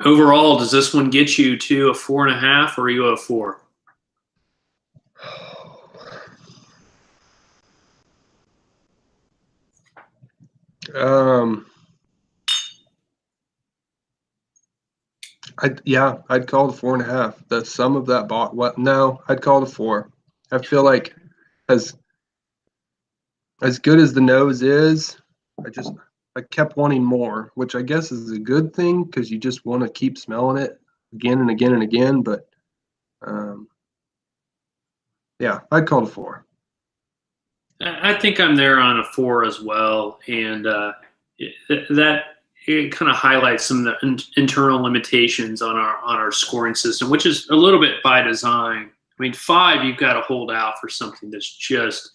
Overall, does this one get you to a 4.5, or are you a 4? I'd call it a 4.5. The sum of that I'd call it a 4. I feel like as good as the nose is, I kept wanting more, which I guess is a good thing because you just want to keep smelling it again and again and again. But I'd call it a 4. I think I'm there on a 4 as well, and it kind of highlights some of the internal limitations on our scoring system, which is a little bit by design. I mean, 5, you've got to hold out for something that's just,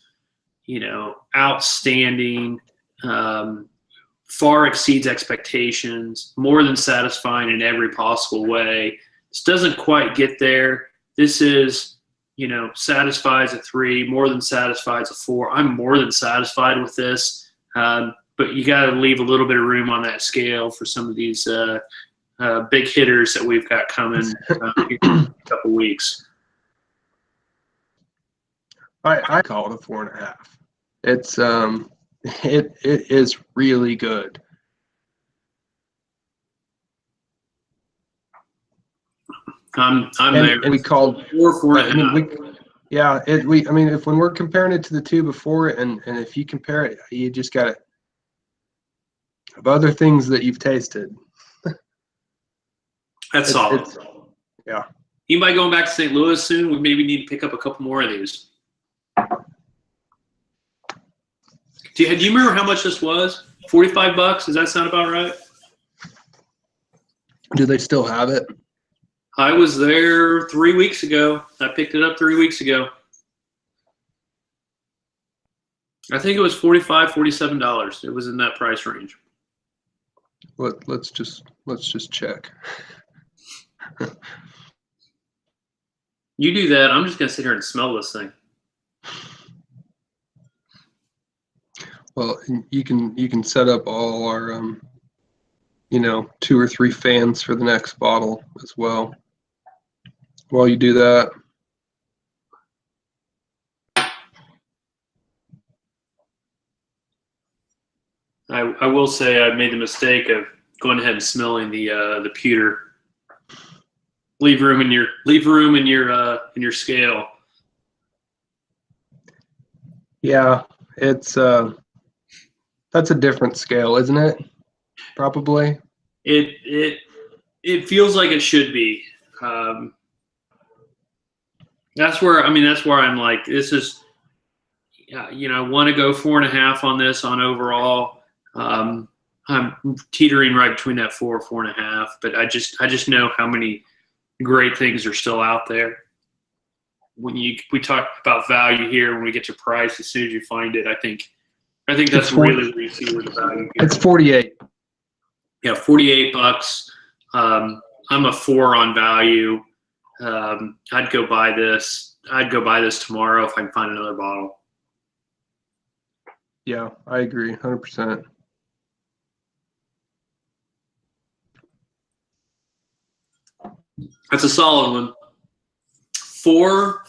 outstanding, far exceeds expectations, more than satisfying in every possible way. This doesn't quite get there. This is, satisfies a 3, more than satisfies a 4. I'm more than satisfied with this. But you got to leave a little bit of room on that scale for some of these big hitters that we've got coming in a couple weeks. I call it a 4.5. It's it is really good. I'm there. And we called 4.5. If when we're comparing it to the 2 before it, and if you compare it, you just got to of other things that you've tasted. That's solid. Yeah. Anybody going back to St. Louis soon? We maybe need to pick up a couple more of these. Do you remember how much this was? $45? Does that sound about right? Do they still have it? I was there 3 weeks ago. I picked it up 3 weeks ago. I think it was $45, $47. It was in that price range. Let's just check. You do that. I'm just gonna sit here and smell this thing. Well, you can set up all our 2 or 3 fans for the next bottle as well. While you do that, I will say I made the mistake of going ahead and smelling the pewter. Leave room in your scale. yeah, it's that's a different scale, isn't it? Probably. It feels like it should be. That's where I'm like, this is, I want to go 4.5 on this on overall. I'm teetering right between that 4.5, but I just know how many great things are still out there. We talk about value here when we get to price. As soon as you find it, I think that's really where you see where the value is. It's 48. Yeah, $48. I'm a 4 on value. I'd go buy this. I'd go buy this tomorrow if I can find another bottle. Yeah, I agree, 100%. That's a solid one. 4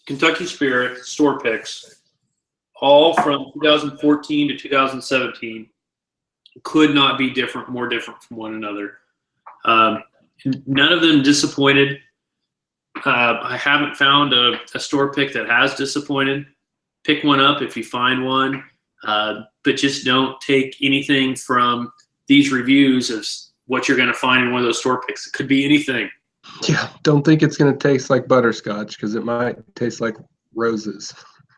Kentucky Spirit store picks, all from 2014 to 2017. Could not be more different from one another. None of them disappointed. I haven't found a store pick that has disappointed. Pick one up if you find one, but just don't take anything from these reviews of what you're going to find in one of those store picks. It could be anything. Yeah, don't think it's going to taste like butterscotch, because it might taste like roses.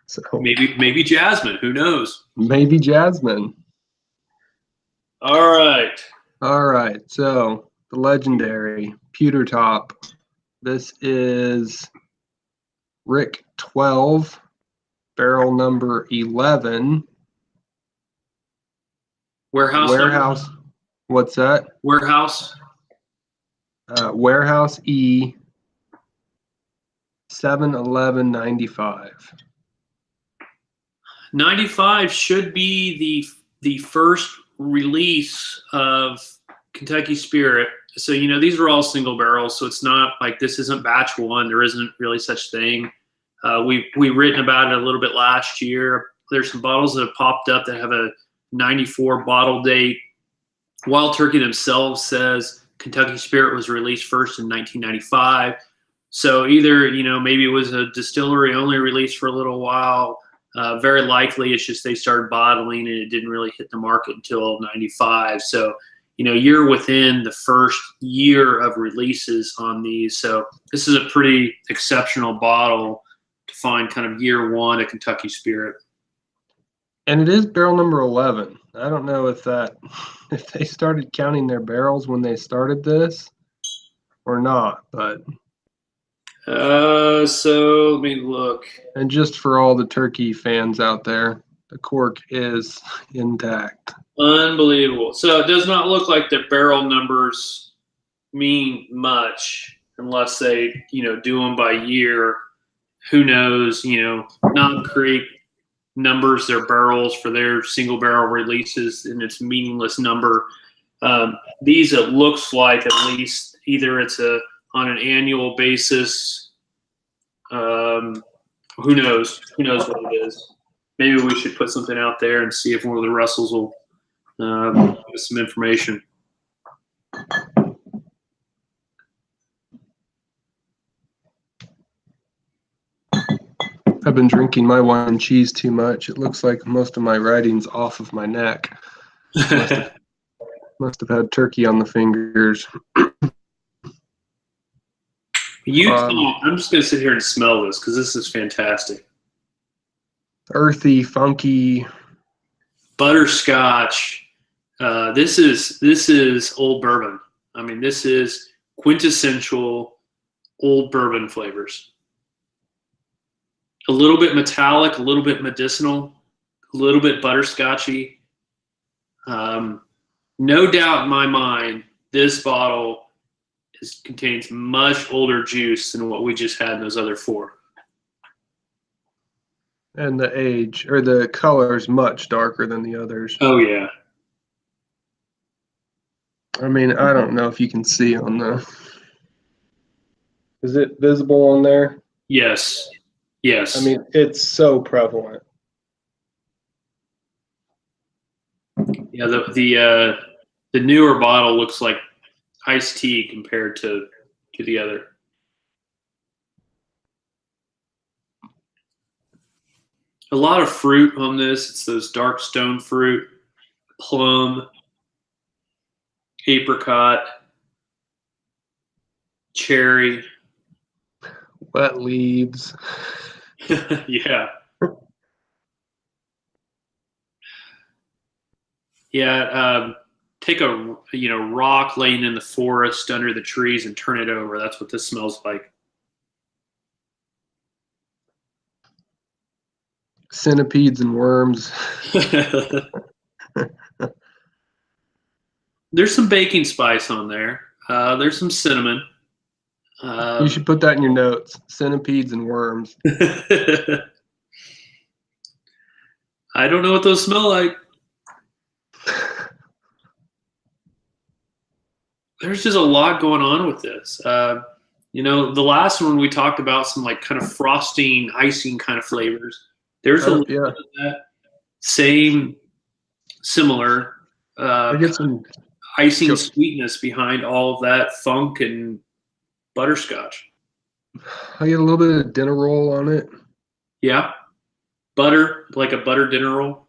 So maybe jasmine. Who knows? Maybe jasmine. All right. So the legendary pewter top. This is Rick 12, barrel number 11. Warehouse. What's that? Warehouse. Warehouse E 71195. 95 should be the first release of Kentucky Spirit. So, these are all single barrels, so it's not like this isn't batch one. There isn't really such thing. We've written about it a little bit last year. There's some bottles that have popped up that have a 94 bottle date. Wild Turkey themselves says Kentucky Spirit was released first in 1995. So either, maybe it was a distillery only release for a little while. Very likely it's just they started bottling and it didn't really hit the market until 95. So, you're within the first year of releases on these. So this is a pretty exceptional bottle to find kind of year one of Kentucky Spirit. And it is barrel number 11. I don't know if they started counting their barrels when they started this or not, but. So let me look. And just for all the turkey fans out there, the cork is intact. Unbelievable. So it does not look like the barrel numbers mean much unless they, do them by year. Who knows? Knob Creek numbers their barrels for their single barrel releases, and it's a meaningless number. These, it looks like, at least either it's on an annual basis. Who knows? Who knows what it is? Maybe we should put something out there and see if one of the Russells will give us some information. I've been drinking my wine and cheese too much. It looks like most of my writing's off of my neck. Must have had turkey on the fingers. I'm just going to sit here and smell this because this is fantastic. Earthy, funky, butterscotch. This is old bourbon. I mean, this is quintessential old bourbon flavors. A little bit metallic, a little bit medicinal, a little bit butterscotchy. No doubt in my mind, this bottle contains much older juice than what we just had in those other four. And the age or the color is much darker than the others. Oh yeah. I mean, I don't know if you can see on the. Is it visible on there? Yes. Yes. I mean, it's so prevalent. Yeah, the newer bottle looks like iced tea compared to the other. A lot of fruit on this. It's those dark stone fruit, plum, apricot, cherry. Wet leaves. Yeah. Yeah. Take a rock laying in the forest under the trees and turn it over. That's what this smells like. Centipedes and worms. There's some baking spice on there. There's some cinnamon. You should put that in your notes. Centipedes and worms. I don't know what those smell like. There's just a lot going on with this. The last one we talked about some like kind of frosting, icing kind of flavors. There's a little bit of that similar I get some icing sweetness behind all of that funk and butterscotch. I get a little bit of dinner roll on it. Yeah. Butter, like a butter dinner roll.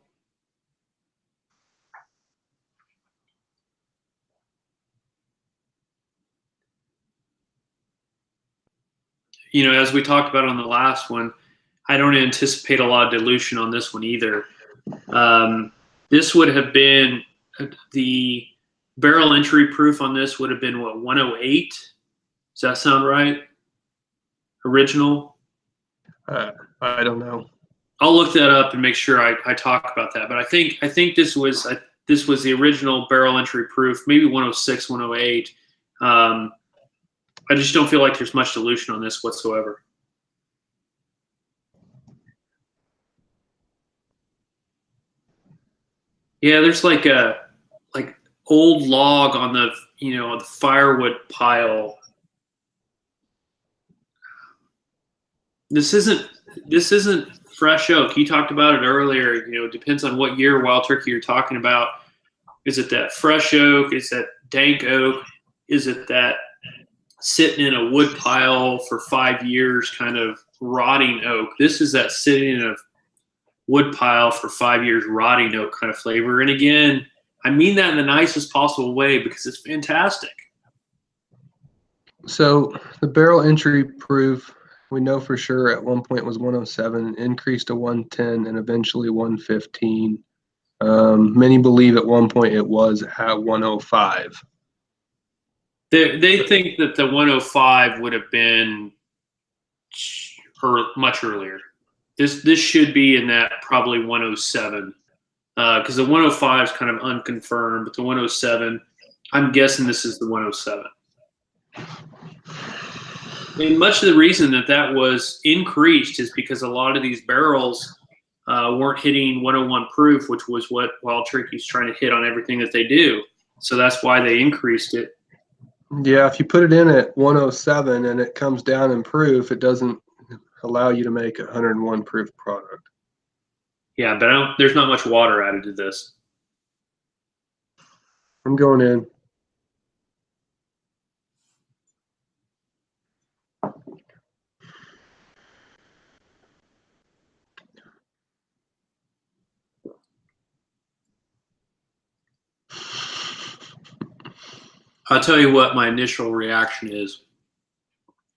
As we talked about on the last one, I don't anticipate a lot of dilution on this one either. This would have been the barrel entry proof on this would have been what, 108? Does that sound right? Original? I don't know. I'll look that up and make sure I talk about that. But I think this was the original barrel entry proof, maybe 106, 108. I just don't feel like there's much dilution on this whatsoever. Yeah, there's like a old log on the the firewood pile. This isn't fresh oak. You talked about it earlier. It depends on what year wild turkey you're talking about. Is it that fresh oak? Is that dank oak? Is it that sitting in a wood pile for 5 years kind of rotting oak? This is that sitting in a wood pile for 5 years rotting oak kind of flavor. And again, I mean that in the nicest possible way because it's fantastic. So the barrel entry proof, we know for sure at one point was 107, increased to 110, and eventually 115. Many believe at one point it was at 105. They think that the 105 would have been much earlier. This should be in that probably 107 because the 105 is kind of unconfirmed, but the 107, I'm guessing this is the 107. And much of the reason that was increased is because a lot of these barrels weren't hitting 101 proof, which was what Wild Turkey's trying to hit on everything that they do. So that's why they increased it. Yeah, if you put it in at 107 and it comes down in proof, it doesn't allow you to make a 101 proof product. Yeah, but there's not much water added to this. I'm going in. I'll tell you what my initial reaction is.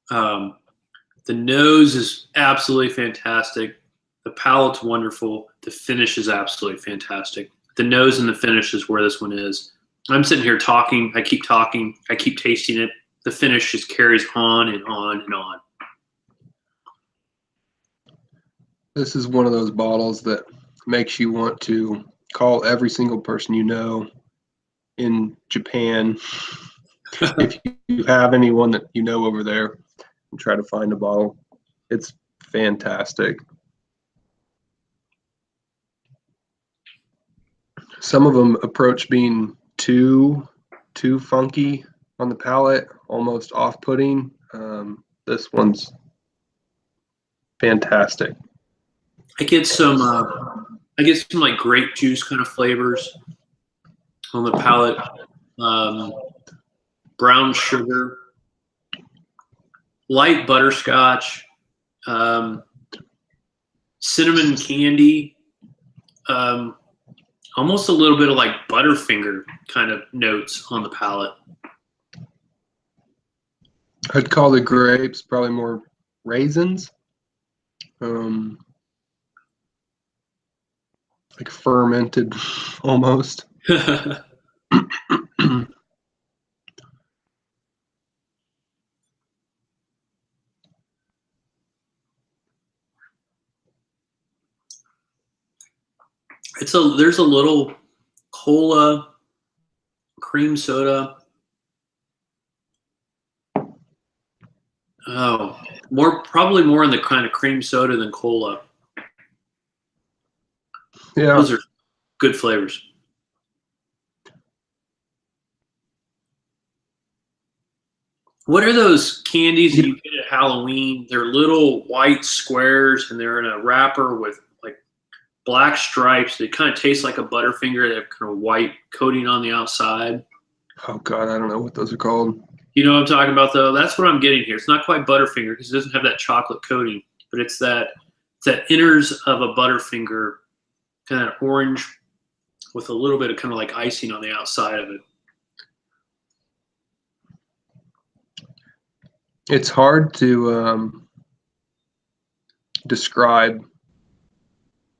The nose is absolutely fantastic. The palate's wonderful. The finish is absolutely fantastic. The nose and the finish is where this one is. I'm sitting here talking. I keep talking. I keep tasting it. The finish just carries on and on and on. This is one of those bottles that makes you want to call every single person you know in Japan, if you have anyone that you know over there, and try to find a bottle. It's fantastic. Some of them approach being too funky on the palate, almost off-putting. This one's fantastic. I get some like grape juice kind of flavors on the palate. Brown sugar, light butterscotch, cinnamon candy, almost a little bit of like Butterfinger kind of notes on the palate. I'd call the grapes probably more raisins, like fermented almost. There's a little cola, cream soda. Oh, probably more in the kind of cream soda than cola. Yeah, those are good flavors. What are those candies that you get at Halloween? They're little white squares, and they're in a wrapper with like black stripes. They kind of taste like a Butterfinger. They have kind of white coating on the outside. Oh God, I don't know what those are called. You know what I'm talking about, though? That's what I'm getting here. It's not quite Butterfinger because it doesn't have that chocolate coating, but it's that inners of a Butterfinger, kind of orange with a little bit of kind of like icing on the outside of it. It's hard to describe.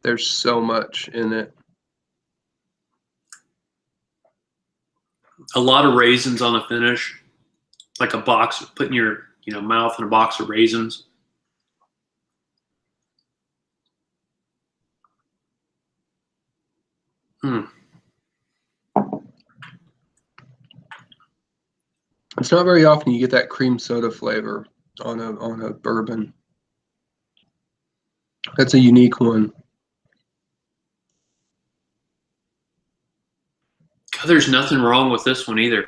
There's so much in it. A lot of raisins on the finish, like a box, putting your mouth in a box of raisins. It's not very often you get that cream soda flavor on a bourbon. That's a unique one. God, there's nothing wrong with this one either.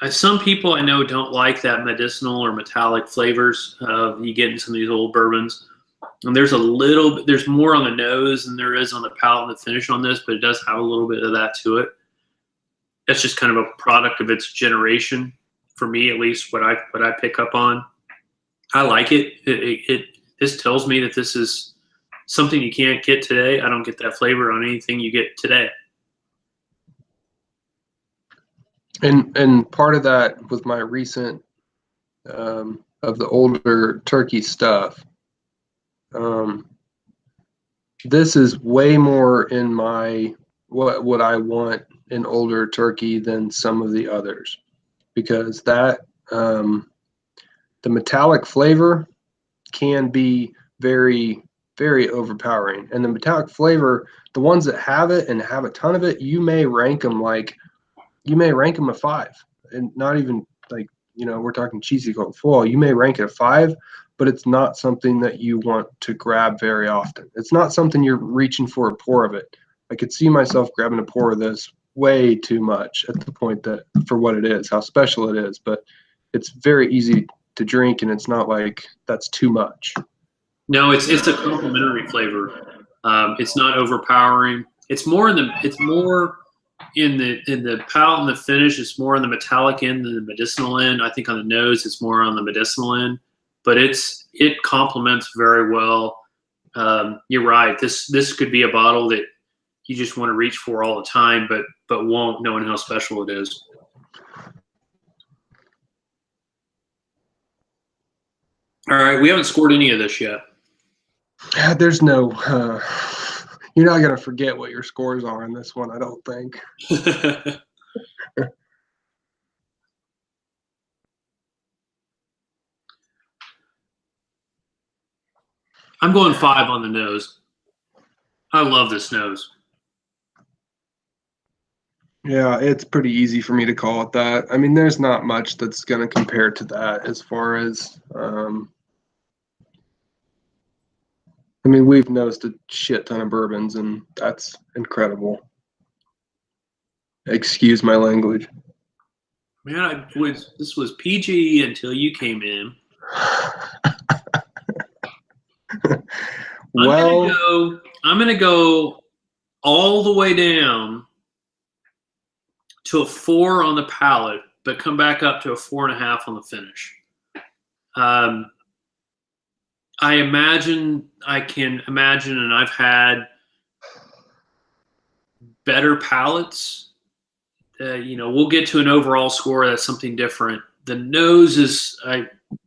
Some people I know don't like that medicinal or metallic flavors you get in some of these old bourbons. And there's more on the nose than there is on the palate and the finish on this, but it does have a little bit of that to it. That's just kind of a product of its generation, for me at least. What I pick up on, I like it. This tells me that this is something you can't get today. I don't get that flavor on anything you get today. And part of that with my recent of the older turkey stuff, this is way more in my what I want in older turkey than some of the others, because that the metallic flavor can be very, very overpowering. And the metallic flavor, the ones that have it and have a ton of it, you may rank them a 5, and not even like, we're talking cheesy Coke foil. You may rank it a 5, but it's not something that you want to grab very often. It's not something you're reaching for a pour of it. I could see myself grabbing a pour of this way too much at the point that for what it is, how special it is, but it's very easy to drink, and it's not like that's too much. No, it's a complementary flavor. It's not overpowering. It's more in the palate and the finish. It's more on the metallic end than the medicinal end. I think on the nose, it's more on the medicinal end, but it complements very well. You're right. This could be a bottle that you just want to reach for all the time, but won't, knowing how special it is. All right, we haven't scored any of this yet. There's no, You're not going to forget what your scores are in this one, I don't think. I'm going 5 on the nose. I love this nose. Yeah, it's pretty easy for me to call it that. I mean, there's not much that's going to compare to that as far as, I mean, we've nosed a shit ton of bourbons, and that's incredible. Excuse my language. Man, this was PG until you came in. Well, I'm gonna go all the way down to a 4 on the palate, but come back up to a 4.5 on the finish. I can imagine, and I've had better palates. We'll get to an overall score that's something different. The nose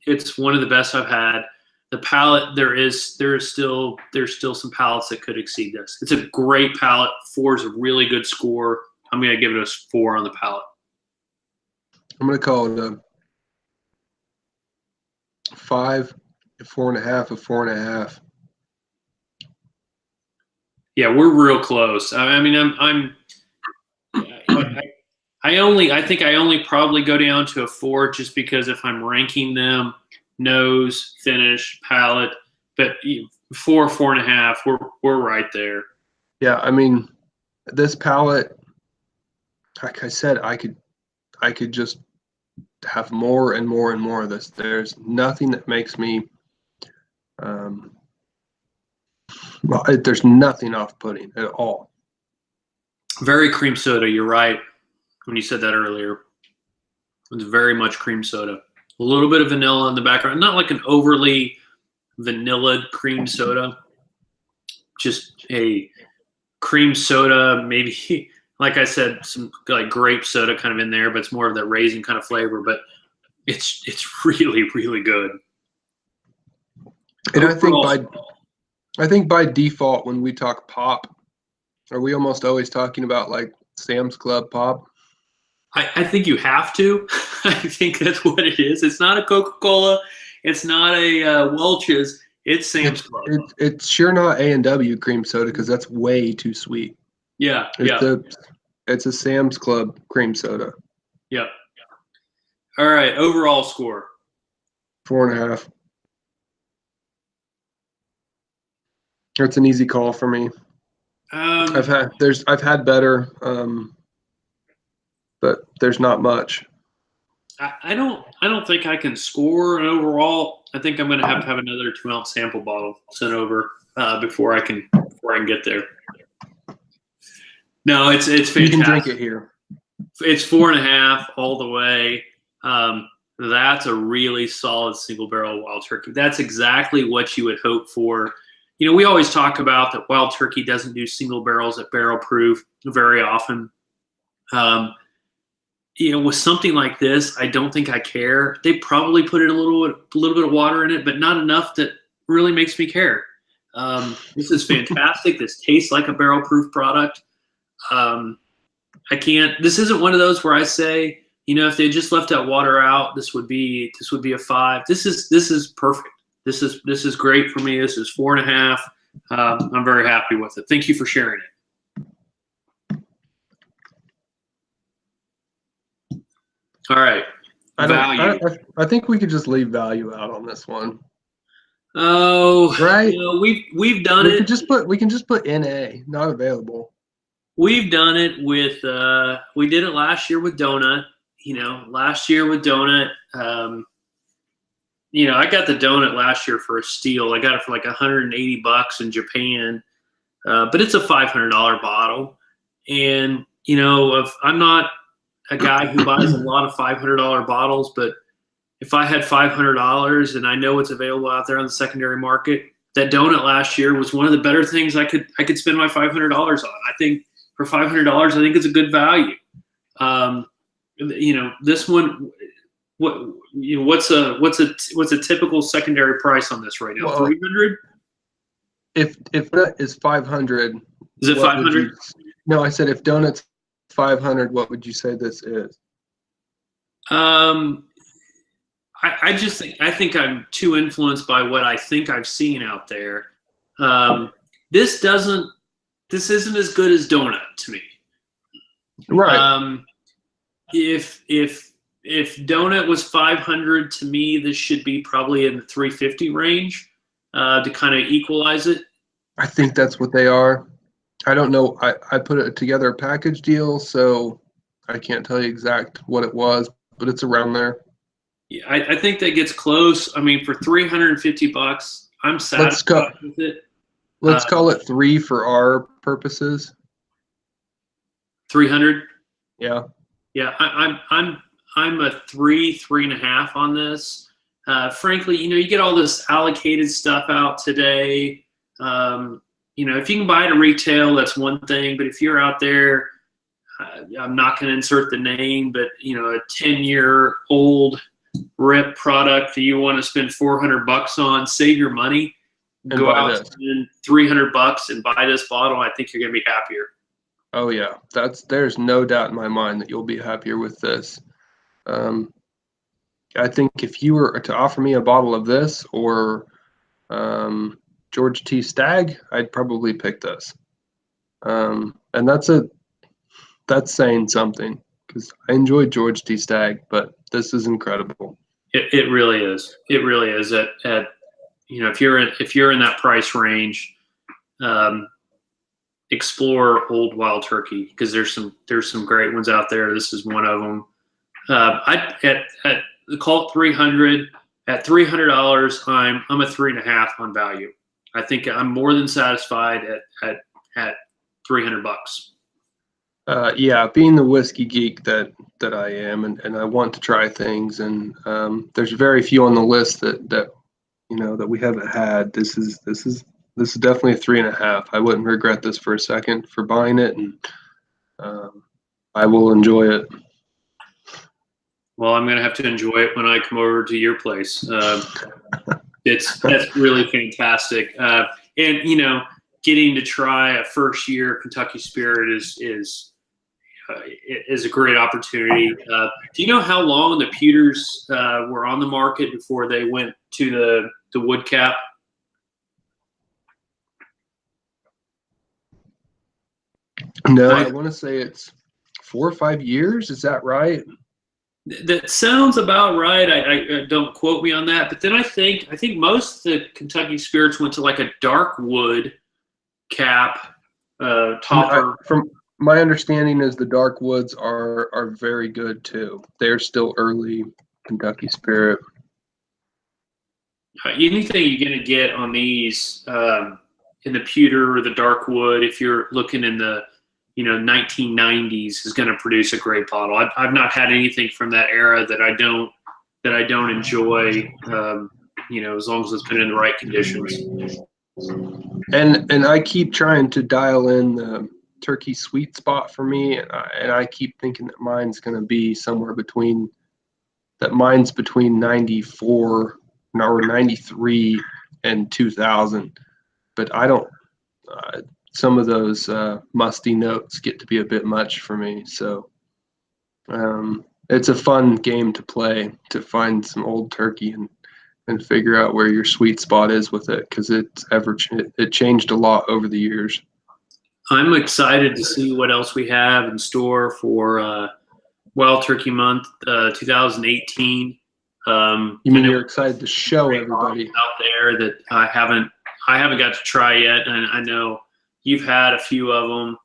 it's one of the best I've had. The palate, there's still some palates that could exceed this. It's a great palate. 4 is a really good score. I'm gonna give it a 4 on the palate. I'm gonna call it a 5, a 4.5, a 4.5. Yeah, we're real close. I mean, I think I only probably go down to a 4 just because if I'm ranking them, nose, finish, palate, but 4, 4.5, we're right there. Yeah, I mean, this palate, like I said, I could just have more and more and more of this. There's nothing that makes me, there's nothing off-putting at all. Very cream soda. You're right when you said that earlier. It's very much cream soda. A little bit of vanilla in the background. Not like an overly vanilla cream soda. Just a cream soda, maybe, like I said, some like grape soda kind of in there, but it's more of that raisin kind of flavor. But it's really, really good. And I think by default, when we talk pop, are we almost always talking about like Sam's Club pop? I think you have to. I think that's what it is. It's not a Coca-Cola. It's not a Welch's. It's Sam's Club. It's sure not A&W cream soda because that's way too sweet. Yeah, It's a Sam's Club cream soda. Yep. All right, overall score. 4.5. It's an easy call for me. I've had better, but there's not much. I don't think I can score an overall. I think I'm going to have another 2-ounce sample bottle sent over before I can get there. No, it's fantastic. You can drink it here. It's 4.5 all the way. That's a really solid single barrel Wild Turkey. That's exactly what you would hope for. We always talk about that Wild Turkey doesn't do single barrels at barrel proof very often. With something like this, I don't think I care. They probably put a little bit of water in it, but not enough that really makes me care. This is fantastic. This tastes like a barrel proof product. This isn't one of those where I say, if they just left that water out, this would be a 5. This is perfect. This is great for me. This is 4.5. I'm very happy with it. Thank you for sharing it. All right. Value. I think we could just leave value out on this one. Oh, right. We've done it. We can just put NA, not available. We've done it with. We did it last year with Donut. Last year with Donut. I got the donut last year for a steal. I got it for like $180 in Japan, but it's a $500 bottle. And I'm not a guy who buys a lot of $500 bottles, but if I had $500 and I know it's available out there on the secondary market, that donut last year was one of the better things I could spend my $500 on. I think for $500, I think it's a good value. This one. What's a typical secondary price on this right now? 300. If that is 500, Is it what would 500? you? No, I said if donut's 500, what would you say this is? Um, I just think I'm too influenced by what I think I've seen out there. Um, this isn't as good as donut to me. Right. If donut was 500 to me, this should be probably in the 350 range to kind of equalize it. I think that's what they are. I don't know. I put it together a package deal, so I can't tell you exact what it was, but it's around there. Yeah, I think that gets close. I mean, for 350 bucks, I'm satisfied with it. Let's call it 3 for our purposes. 300. Yeah. Yeah, I'm a 3.5 on this. Frankly, you get all this allocated stuff out today. If you can buy it at retail, that's one thing. But if you're out there, I'm not going to insert the name, but a 10-year-old RIP product that you want to spend 400 bucks on, save your money, And go buy out this. and spend 300 bucks and buy this bottle. I think you're going to be happier. Oh yeah, there's no doubt in my mind that you'll be happier with this. I think if you were to offer me a bottle of this or George T. Stagg, I'd probably pick this. And that's saying something because I enjoyed George T. Stagg, but this is incredible. It really is. It really is. If you're in that price range, explore Old Wild Turkey because there's some great ones out there. This is one of them. At the Colt 300 at $300, I'm a 3.5 on value. I think I'm more than satisfied at 300 bucks. Yeah, being the whiskey geek that I am, and I want to try things, and there's very few on the list that we haven't had. This is definitely a 3.5. I wouldn't regret this for a second for buying it, and I will enjoy it. Well, I'm going to have to enjoy it when I come over to your place. That's really fantastic. And getting to try a first year Kentucky Spirit is a great opportunity. Do you know how long the Pewters were on the market before they went to the wood cap? No, I want to say it's 4 or 5 years. Is that right? That sounds about right. I don't quote me on that, but then I think most of the Kentucky Spirits went to like a dark wood cap topper. From my understanding is the dark woods are very good too. They're still early Kentucky Spirit. Anything you're going to get on these in the pewter or the dark wood, if you're looking in the 1990s, is going to produce a great bottle. I've not had anything from that era that I don't enjoy. As long as it's been in the right conditions. And I keep trying to dial in the turkey sweet spot for me, and I keep thinking that mine's going to be somewhere between 94 or 93 and 2000. But I don't. Some of those musty notes get to be a bit much for me. So it's a fun game to play, to find some old turkey and figure out where your sweet spot is with it, because it changed a lot over the years. I'm excited to see what else we have in store for Wild Turkey Month 2018. You mean you're excited to show everybody out there that I haven't got to try yet, and I know you've had a few of them.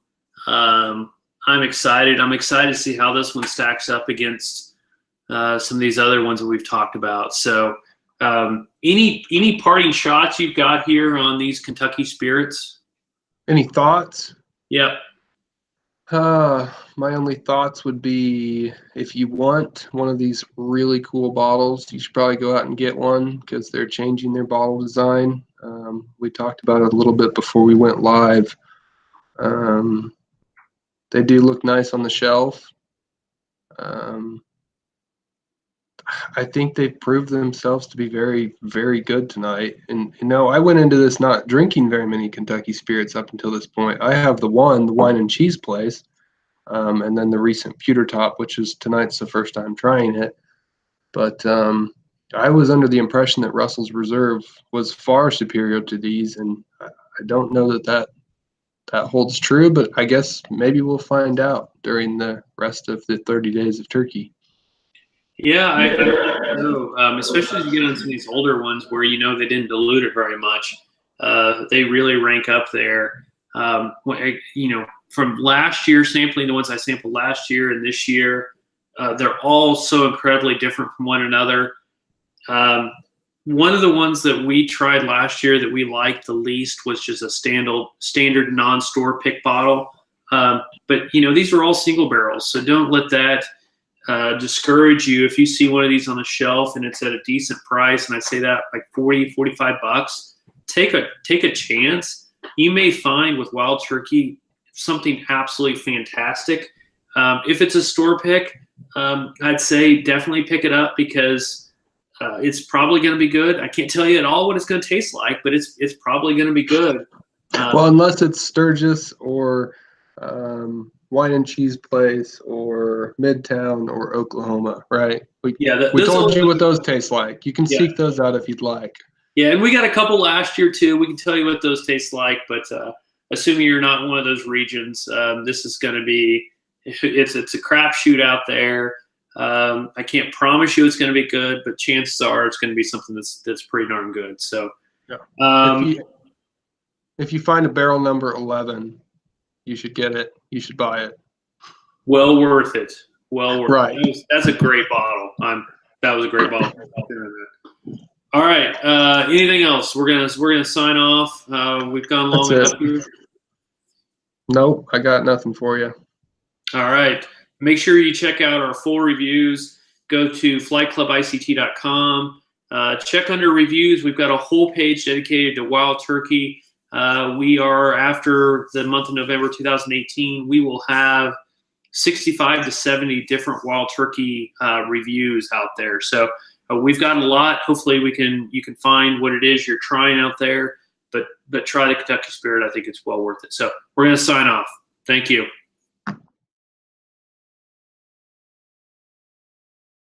I'm excited. I'm excited to see how this one stacks up against some of these other ones that we've talked about. So, any parting shots you've got here on these Kentucky Spirits? Any thoughts? Yep. My only thoughts would be, if you want one of these really cool bottles, you should probably go out and get one, because they're changing their bottle design. We talked about it a little bit before we went live. They do look nice on the shelf. I think they've proved themselves to be very, very good tonight. And I went into this not drinking very many Kentucky Spirits up until this point. I have the wine and cheese place, and then the recent Pewter Top, which is tonight's the first time trying it. But I was under the impression that Russell's Reserve was far superior to these, and I don't know that holds true, but I guess maybe we'll find out during the rest of the 30 days of turkey. Yeah, I think so. Especially as you get on some of these older ones where they didn't dilute it very much. They really rank up there. From last year sampling, the ones I sampled last year and this year, they're all so incredibly different from one another. One of the ones that we tried last year that we liked the least was just a standard non-store pick bottle. But these are all single barrels, so don't let that discourage you. If you see one of these on the shelf and it's at a decent price, and I say that like $40-$45, take a chance. You may find with Wild Turkey something absolutely fantastic. If it's a store pick, I'd say definitely pick it up because it's probably going to be good. I can't tell you at all what it's going to taste like, but it's probably going to be good. Well, unless it's Sturgis or Wine and Cheese Place or Midtown or Oklahoma, right? We told you what those taste like. You can seek those out if you'd like. Yeah, and we got a couple last year too. We can tell you what those taste like, but assuming you're not in one of those regions, this is going to be it's a crapshoot out there. I can't promise you it's going to be good, but chances are it's going to be something that's pretty darn good. So, if you find a barrel number 11, you should get it. You should buy it. Well worth it. Well worth right. it. That's a great bottle. That was a great bottle. All right. Anything else? We're gonna sign off. We've gone long enough here. Nope, I got nothing for you. All right. Make sure you check out our full reviews. Go to flightclubict.com. Check under reviews. We've got a whole page dedicated to Wild Turkey. We are, after the month of November 2018, we will have 65 to 70 different Wild Turkey reviews out there. So we've got a lot. Hopefully you can find what it is you're trying out there. But try the Kentucky Spirit. I think it's well worth it. So we're going to sign off. Thank you.